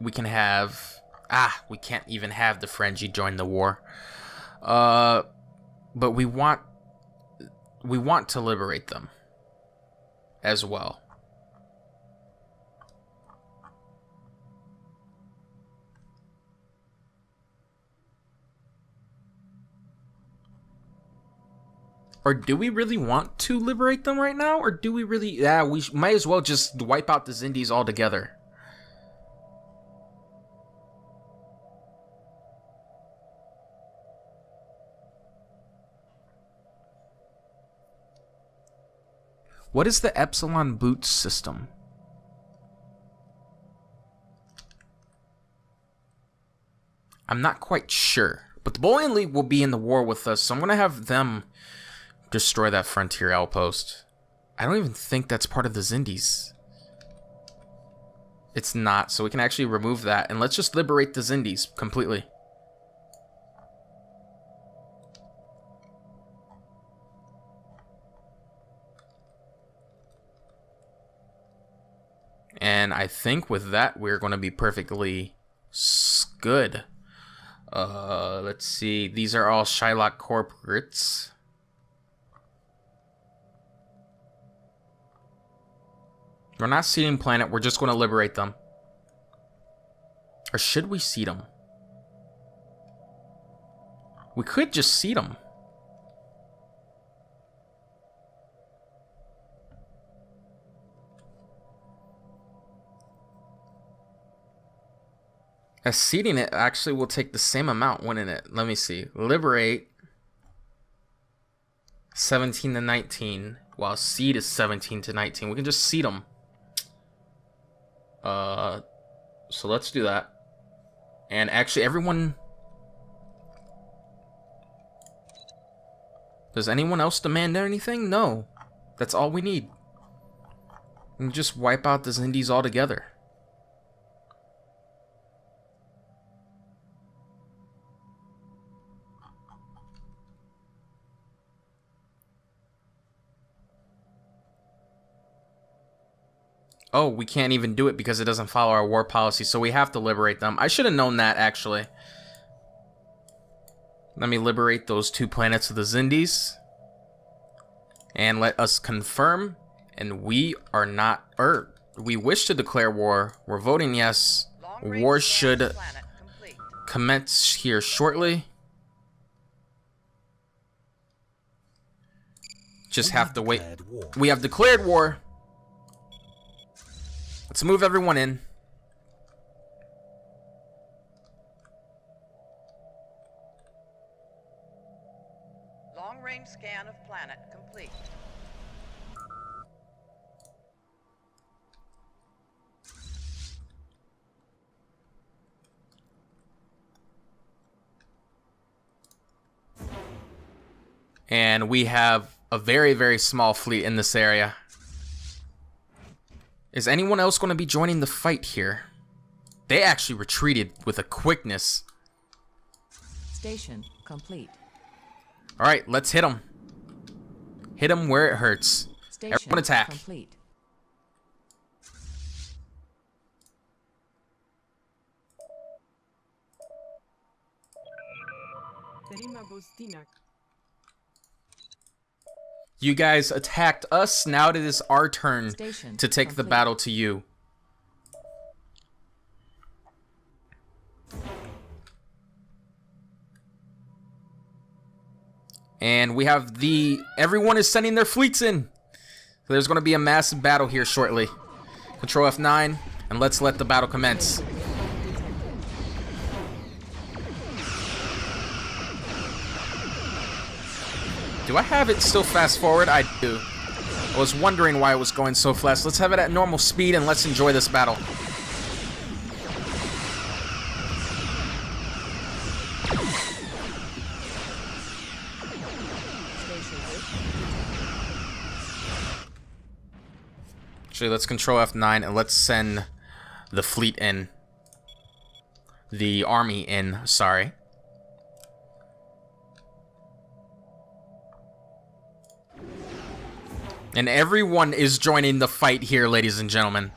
we can have... we can't even have the Ferengi join the war. But we want to liberate them as well. Or do we really want to liberate them right now? Or do we really... Yeah, we might as well just wipe out the Zindies altogether. What is the Epsilon Boots system? I'm not quite sure. But the Bullion League will be in the war with us, so I'm going to have them destroy that frontier outpost. I don't even think that's part of the Zindies. It's not, so we can actually remove that. And let's just liberate the Zindies completely. And I think with that, we're going to be perfectly good. Let's see. These are all Shylock corporates. We're not seeding planet. We're just going to liberate them. Or should we seed them? We could just seed them. As seeding it actually will take the same amount, wouldn't it? Let me see. Liberate 17 to 19, while seed is 17 to 19. We can just seed them. So let's do that. And actually, everyone... Does anyone else demand anything? No. That's all we need. We can just wipe out the Zindies altogether. Oh, we can't even do it because it doesn't follow our war policy, so we have to liberate them. I should have known that, actually. Let me liberate those 2 planets of the Zindies. And let us confirm. And we are not... we wish to declare war. We're voting yes. War should commence here shortly. Just have to wait. We have declared war. Let's move everyone in. Long-range scan of planet complete. And we have a very, very small fleet in this area. Is anyone else going to be joining the fight here? They actually retreated with a quickness. Station complete. Alright, let's hit them. Hit them where it hurts. Station Everyone attack. complete. You guys attacked us. Now it is our turn Station to take the complete. battle to you. And we have everyone is sending their fleets in. So there's going to be a massive battle here shortly. Control F9, and let's let the battle commence. Do I have it still fast forward? I do. I was wondering why it was going so fast. Let's have it at normal speed and let's enjoy this battle. Actually, let's control F9 and let's send the fleet in. The army in, sorry. And everyone is joining the fight here, ladies and gentlemen.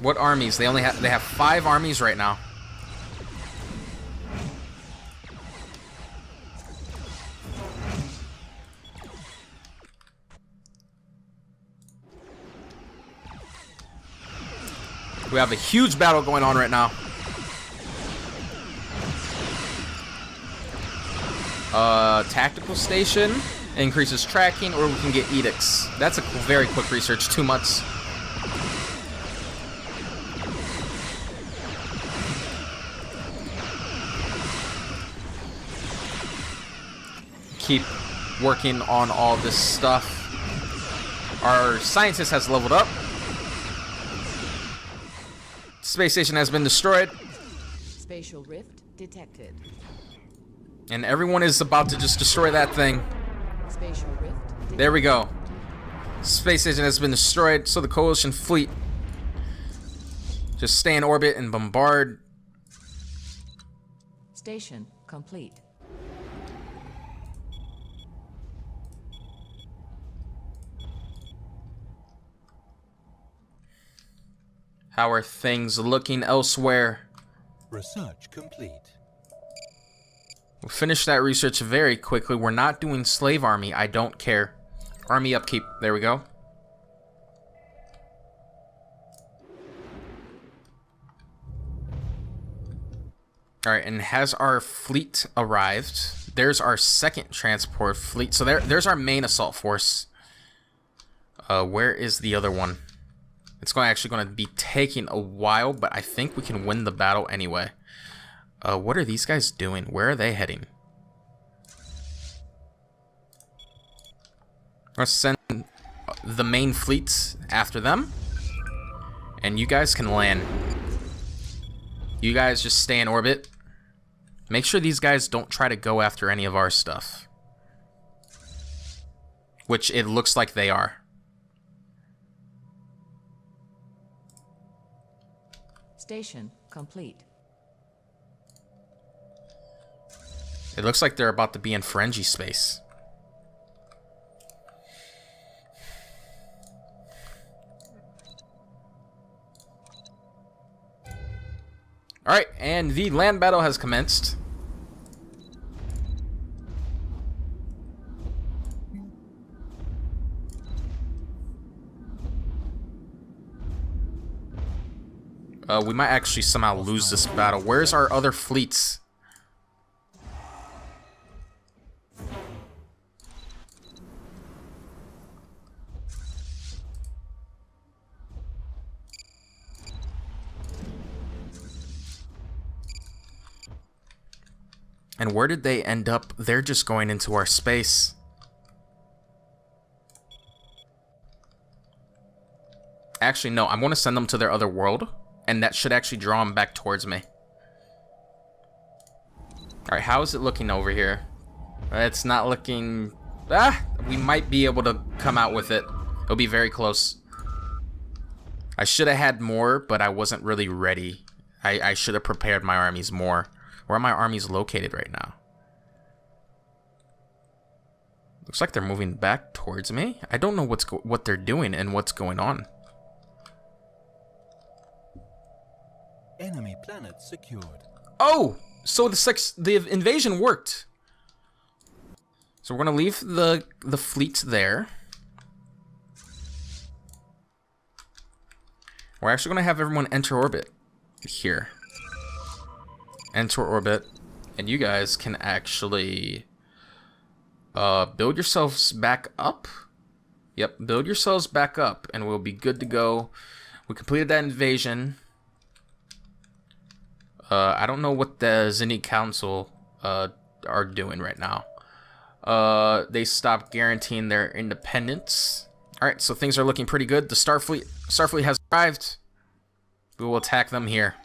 What armies? They have 5 armies right now. We have a huge battle going on right now. Tactical station increases tracking, or we can get edicts. That's a very quick research. 2 months. Keep working on all this stuff. Our scientist has leveled up. Space station has been destroyed. Spatial rift detected. And everyone is about to just destroy that thing. Spatial rift detected. There we go. Space station has been destroyed, so the coalition fleet just stay in orbit and bombard. Station complete. How are things looking elsewhere? Research complete. We'll finish that research very quickly. We're not doing slave army. I don't care. Army upkeep. There we go. Alright, and has our fleet arrived? There's our second transport fleet. So there's our main assault force. Where is the other one? It's actually going to be taking a while, but I think we can win the battle anyway. What are these guys doing? Where are they heading? Let's send the main fleets after them. And you guys can land. You guys just stay in orbit. Make sure these guys don't try to go after any of our stuff. Which it looks like they are. Station complete. It looks like they're about to be in Ferengi space. Alright, and the land battle has commenced. We might actually somehow lose this battle. Where's our other fleets? And where did they end up? They're just going into our space. Actually, no, I'm going to send them to their other world, and that should actually draw them back towards me. Alright, how is it looking over here? It's not looking... we might be able to come out with it. It'll be very close. I should have had more, but I wasn't really ready. I should have prepared my armies more. Where are my armies located right now? Looks like they're moving back towards me. I don't know what they're doing and what's going on. Enemy planet secured. Oh! So the invasion worked. So we're gonna leave the fleet there. We're actually gonna have everyone enter orbit here. Enter orbit, and you guys can actually build yourselves back up. Yep, build yourselves back up, and we'll be good to go. We completed that invasion. I don't know what the Zenit Council are doing right now. They stopped guaranteeing their independence. Alright, so things are looking pretty good. The Starfleet has arrived. We will attack them here.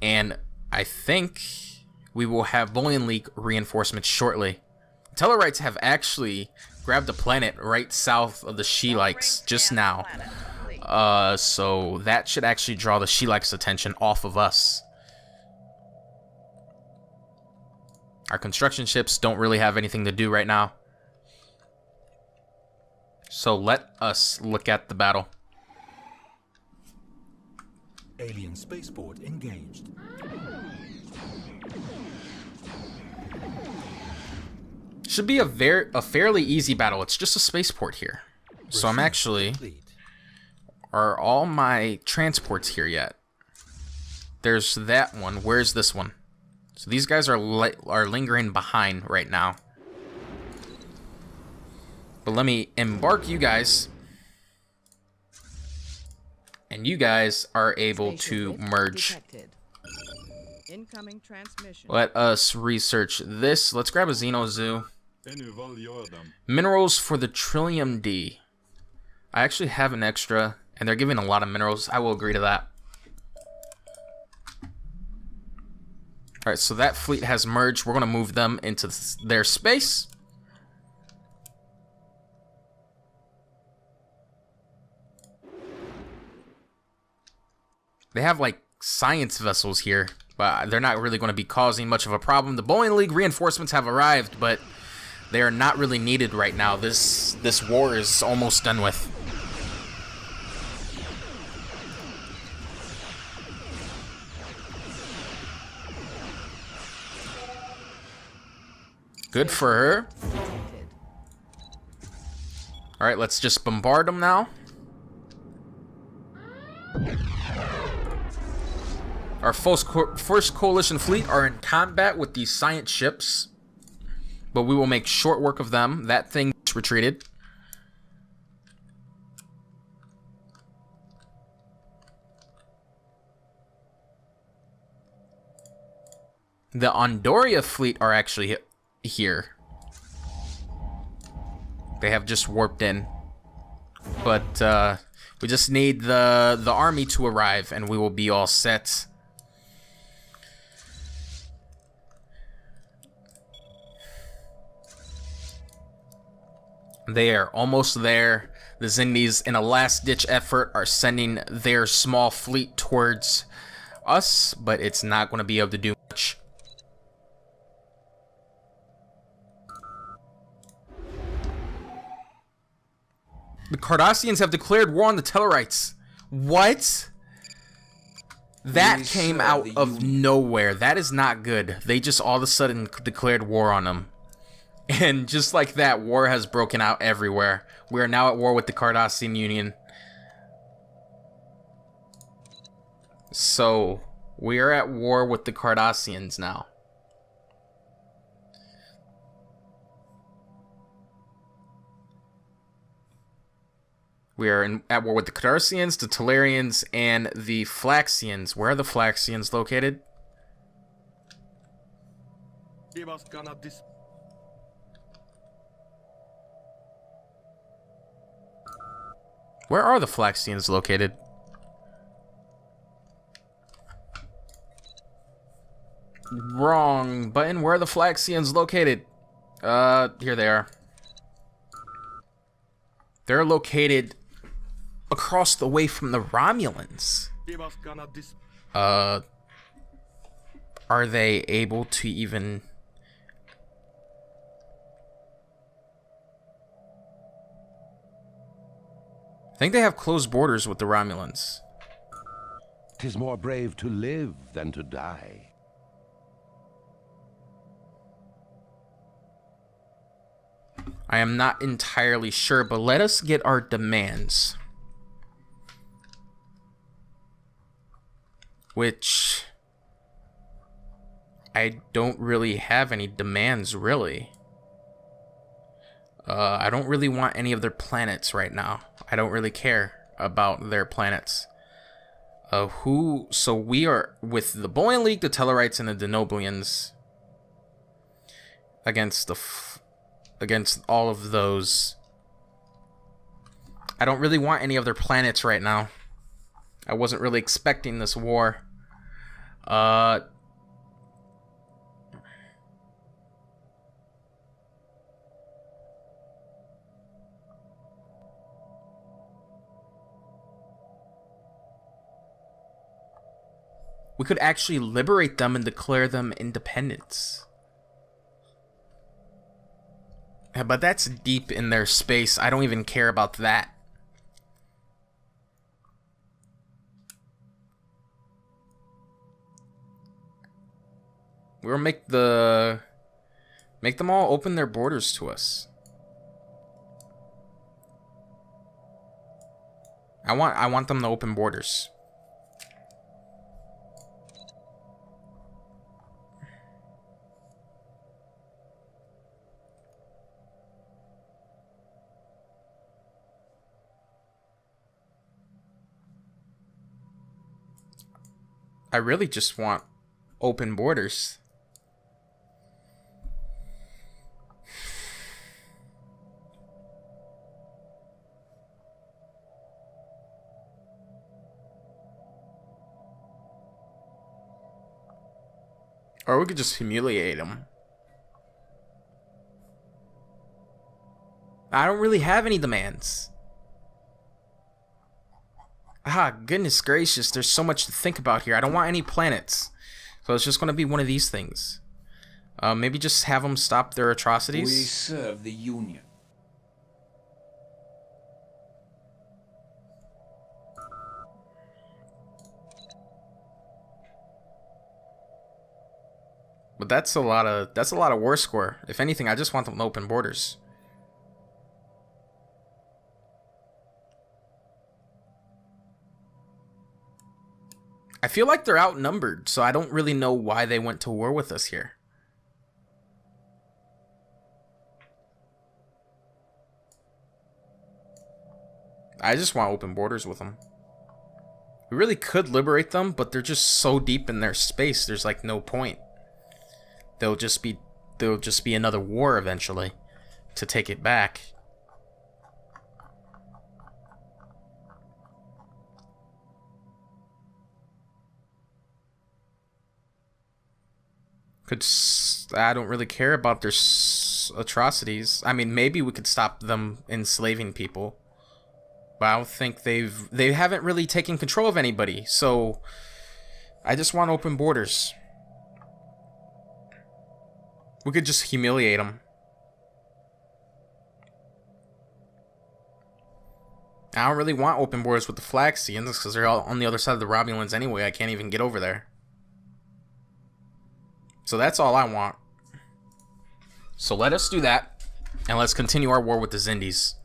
And I think we will have Bullion League reinforcements shortly. Tellarites have actually grabbed a planet right south of the She-Likes just now. So that should actually draw the She-Likes' attention off of us. Our construction ships don't really have anything to do right now. So let us look at the battle. Alien spaceport engaged. Should be a fairly easy battle. It's just a spaceport here. So I'm actually... Are all my transports here yet? There's that one. Where's this one? So these guys are lingering behind right now. But let me embark you guys. And you guys are able to merge. Incoming transmission. Let us research this. Let's grab a Xeno Zoo. Minerals for the Trillium D. I actually have an extra, and they're giving a lot of minerals. I will agree to that. Alright, so that fleet has merged. We're going to move them into their space. They have, like, science vessels here, but they're not really going to be causing much of a problem. The Bullion League reinforcements have arrived, but they are not really needed right now. This war is almost done with. Good for her. Alright, let's just bombard them now. Our first coalition fleet are in combat with these science ships, but we will make short work of them. That thing retreated. The Andoria fleet are actually here. They have just warped in, but we just need the army to arrive, and we will be all set. They are almost there. The Xindis, in a last-ditch effort, are sending their small fleet towards us, but it's not going to be able to do much. The Cardassians have declared war on the Tellarites. What? That came out of nowhere. That is not good. They just all of a sudden declared war on them. And just like that, war has broken out everywhere. We are now at war with the Cardassian Union. So, we are at war with the Cardassians now. We are at war with the Cardassians, the Talarians, and the Flaxians. Where are the Flaxians located? Where are the Flaxians located? Wrong button. Where are the Flaxians located? Here they are. They're located across the way from the Romulans. Are they able to even... I think they have closed borders with the Romulans. 'Tis more brave to live than to die. I am not entirely sure, but let us get our demands. Which... I don't really have any demands, really. I don't really want any of their planets right now. I don't really care about their planets. So we are with the Boyan League, the Tellarites, and the Denoblians against all of those. I don't really want any of their planets right now. I wasn't really expecting this war. We could actually liberate them and declare them independence. Yeah, but that's deep in their space. I don't even care about that. We'll make them all open their borders to us. I want them to open borders. I really just want open borders. Or we could just humiliate them. I don't really have any demands. Ah, goodness gracious, there's so much to think about here. I don't want any planets. So it's just going to be one of these things. Maybe just have them stop their atrocities. We serve the Union. But that's a lot of war score. If anything, I just want them to open borders. I feel like they're outnumbered, so I don't really know why they went to war with us here. I just want open borders with them. We really could liberate them, but they're just so deep in their space, there's like no point. There'll just be another war eventually to take it back. I don't really care about their atrocities. I mean, maybe we could stop them enslaving people, but I don't think they haven't really taken control of anybody. So I just want open borders. We could just humiliate them. I don't really want open borders with the Flaxians because they're all on the other side of the Romulans anyway. I can't even get over there. So that's all I want. So let us do that. And let's continue our war with the Zindies.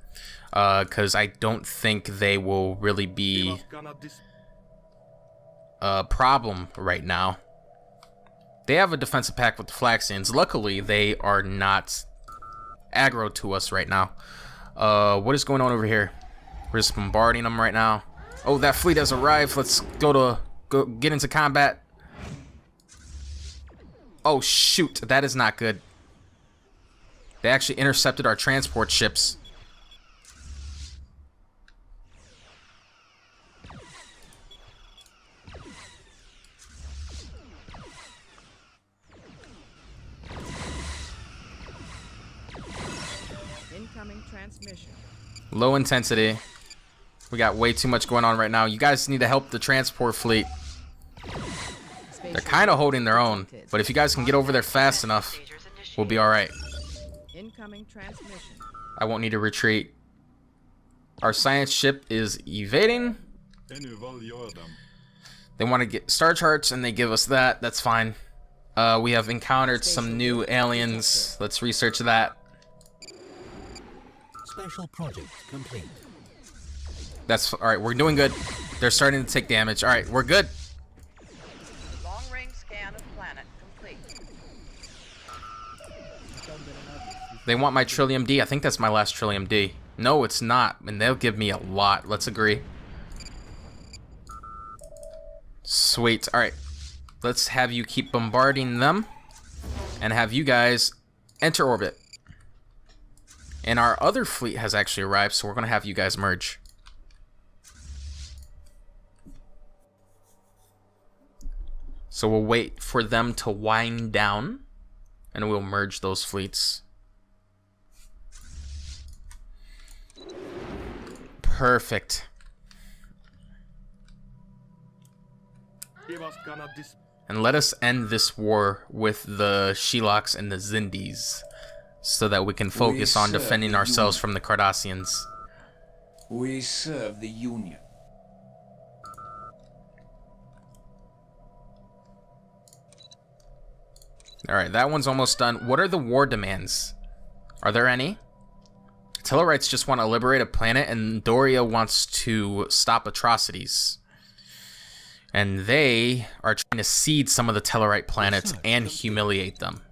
Because I don't think they will really be a problem right now. They have a defensive pact with the Flaxians. Luckily, they are not aggro to us right now. What is going on over here? We're just bombarding them right now. Oh, that fleet has arrived. Let's go get into combat. Oh, shoot. That is not good. They actually intercepted our transport ships. Incoming transmission. Low intensity. We got way too much going on right now. You guys need to help the transport fleet. They're kind of holding their own, but if you guys can get over there fast enough, we'll be alright. Incoming transmission. I won't need to retreat. Our science ship is evading. They want to get star charts, and they give us that. That's fine. We have encountered some new aliens. Let's research that. Special project complete. That's alright. We're doing good. They're starting to take damage. Alright, we're good. Long-range scan of planet complete. They want my Trillium D. I think that's my last Trillium D. No, it's not. And they'll give me a lot. Let's agree. Sweet. Alright. Let's have you keep bombarding them. And have you guys enter orbit. And our other fleet has actually arrived, so we're going to have you guys merge. So we'll wait for them to wind down. And we'll merge those fleets. Perfect. And let us end this war with the Sheloks and the Zindis, so that we can focus on defending ourselves from the Cardassians. We serve the Union. Alright, that one's almost done. What are the war demands? Are there any? Tellarites just want to liberate a planet, and Doria wants to stop atrocities. And they are trying to seed some of the Tellarite planets and humiliate them.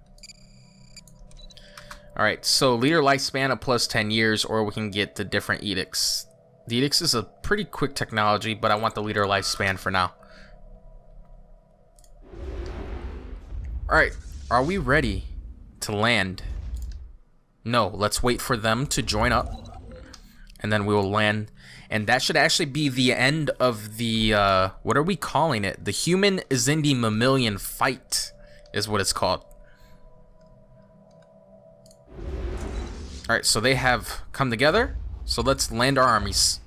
Alright, so leader lifespan of plus 10 years, or we can get the different edicts. The edicts is a pretty quick technology, but I want the leader lifespan for now. Alright, are we ready to land? No, let's wait for them to join up, and then we will land. And that should actually be the end of the, what are we calling it? The Human Zindi Mammalian Fight is what it's called. Alright, so they have come together. So let's land our armies.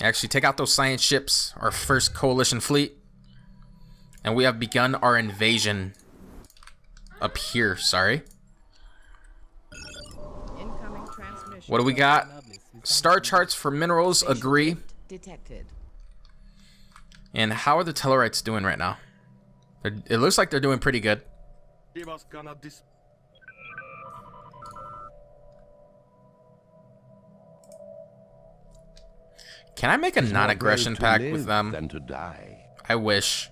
Actually, take out those science ships, our first coalition fleet. And we have begun our invasion up here, sorry. Incoming transmission. What do we got? Star charts for minerals, agree. Detected. And how are the Tellarites doing right now? It looks like they're doing pretty good. Can I make a non-aggression pact with them? Than to die. I wish.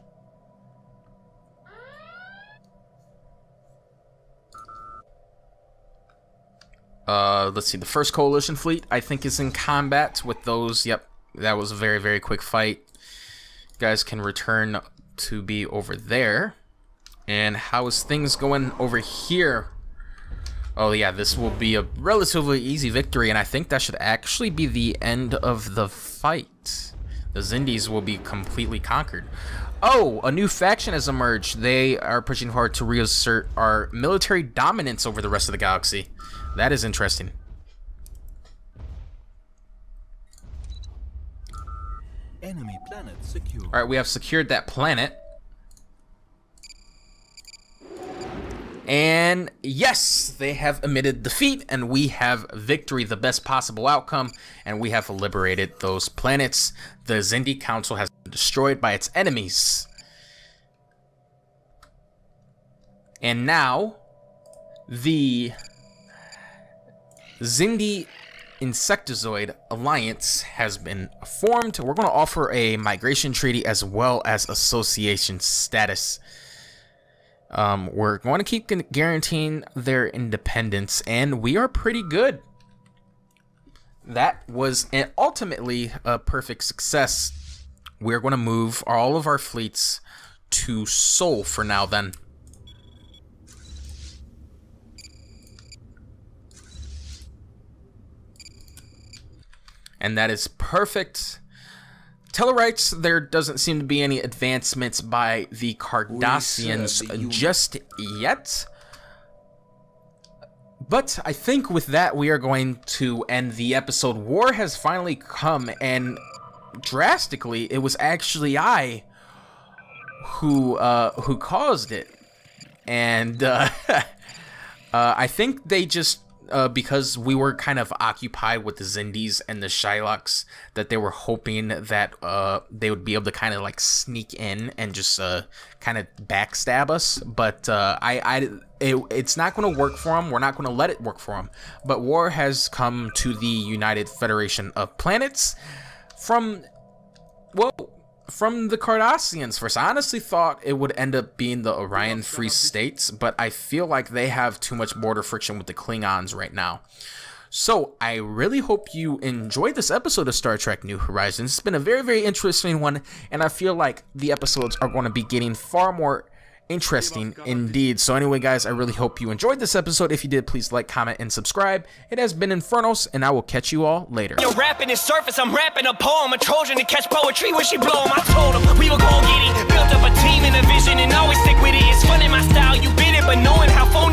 Let's see. The first coalition fleet, I think, is in combat with those. Yep, that was a very, very quick fight. You guys can return to be over there. And how is things going over here? Oh yeah, this will be a relatively easy victory, and I think that should actually be the end of the fight. The Zindis will be completely conquered. Oh, a new faction has emerged. They are pushing hard to reassert our military dominance over the rest of the galaxy. That is interesting. Enemy planet secure. Alright, we have secured that planet. And yes, they have admitted defeat, and we have victory, the best possible outcome, and we have liberated those planets. The Zindi Council has been destroyed by its enemies. And now, the Zindi Insectozoid Alliance has been formed. We're going to offer a migration treaty as well as association status. We're going to keep guaranteeing their independence, and we are pretty good. that was ultimately a perfect success. We're going to move all of our fleets to Seoul for now then. And that is perfect. Tellarites, there doesn't seem to be any advancements by the Cardassians just yet. But I think with that, we are going to end the episode. War has finally come, and drastically, it was actually I who caused it. And I think they just, because we were kind of occupied with the Zindies and the Shylocks, that they were hoping that they would be able to kind of like sneak in and just kind of backstab us. But it's not going to work for them. We're not going to let it work for them. But war has come to the United Federation of Planets from the Cardassians first. I honestly thought it would end up being the Orion Free States, but I feel like they have too much border friction with the Klingons right now. So I really hope you enjoyed this episode of Star Trek New Horizons. It's been a very, very interesting one, and I feel like the episodes are going to be getting far more interesting indeed. So anyway, guys, I really hope you enjoyed this episode. If you did, please like, comment, and subscribe. It has been Infernos, and I will catch you all later. You're rapping is surface, I'm rapping a poem. A Trojan to catch poetry when she blow 'em. I told him we were gon' get it. Built up a team and a vision and always stick with it. It's fun in my style, you been it, but knowing how phony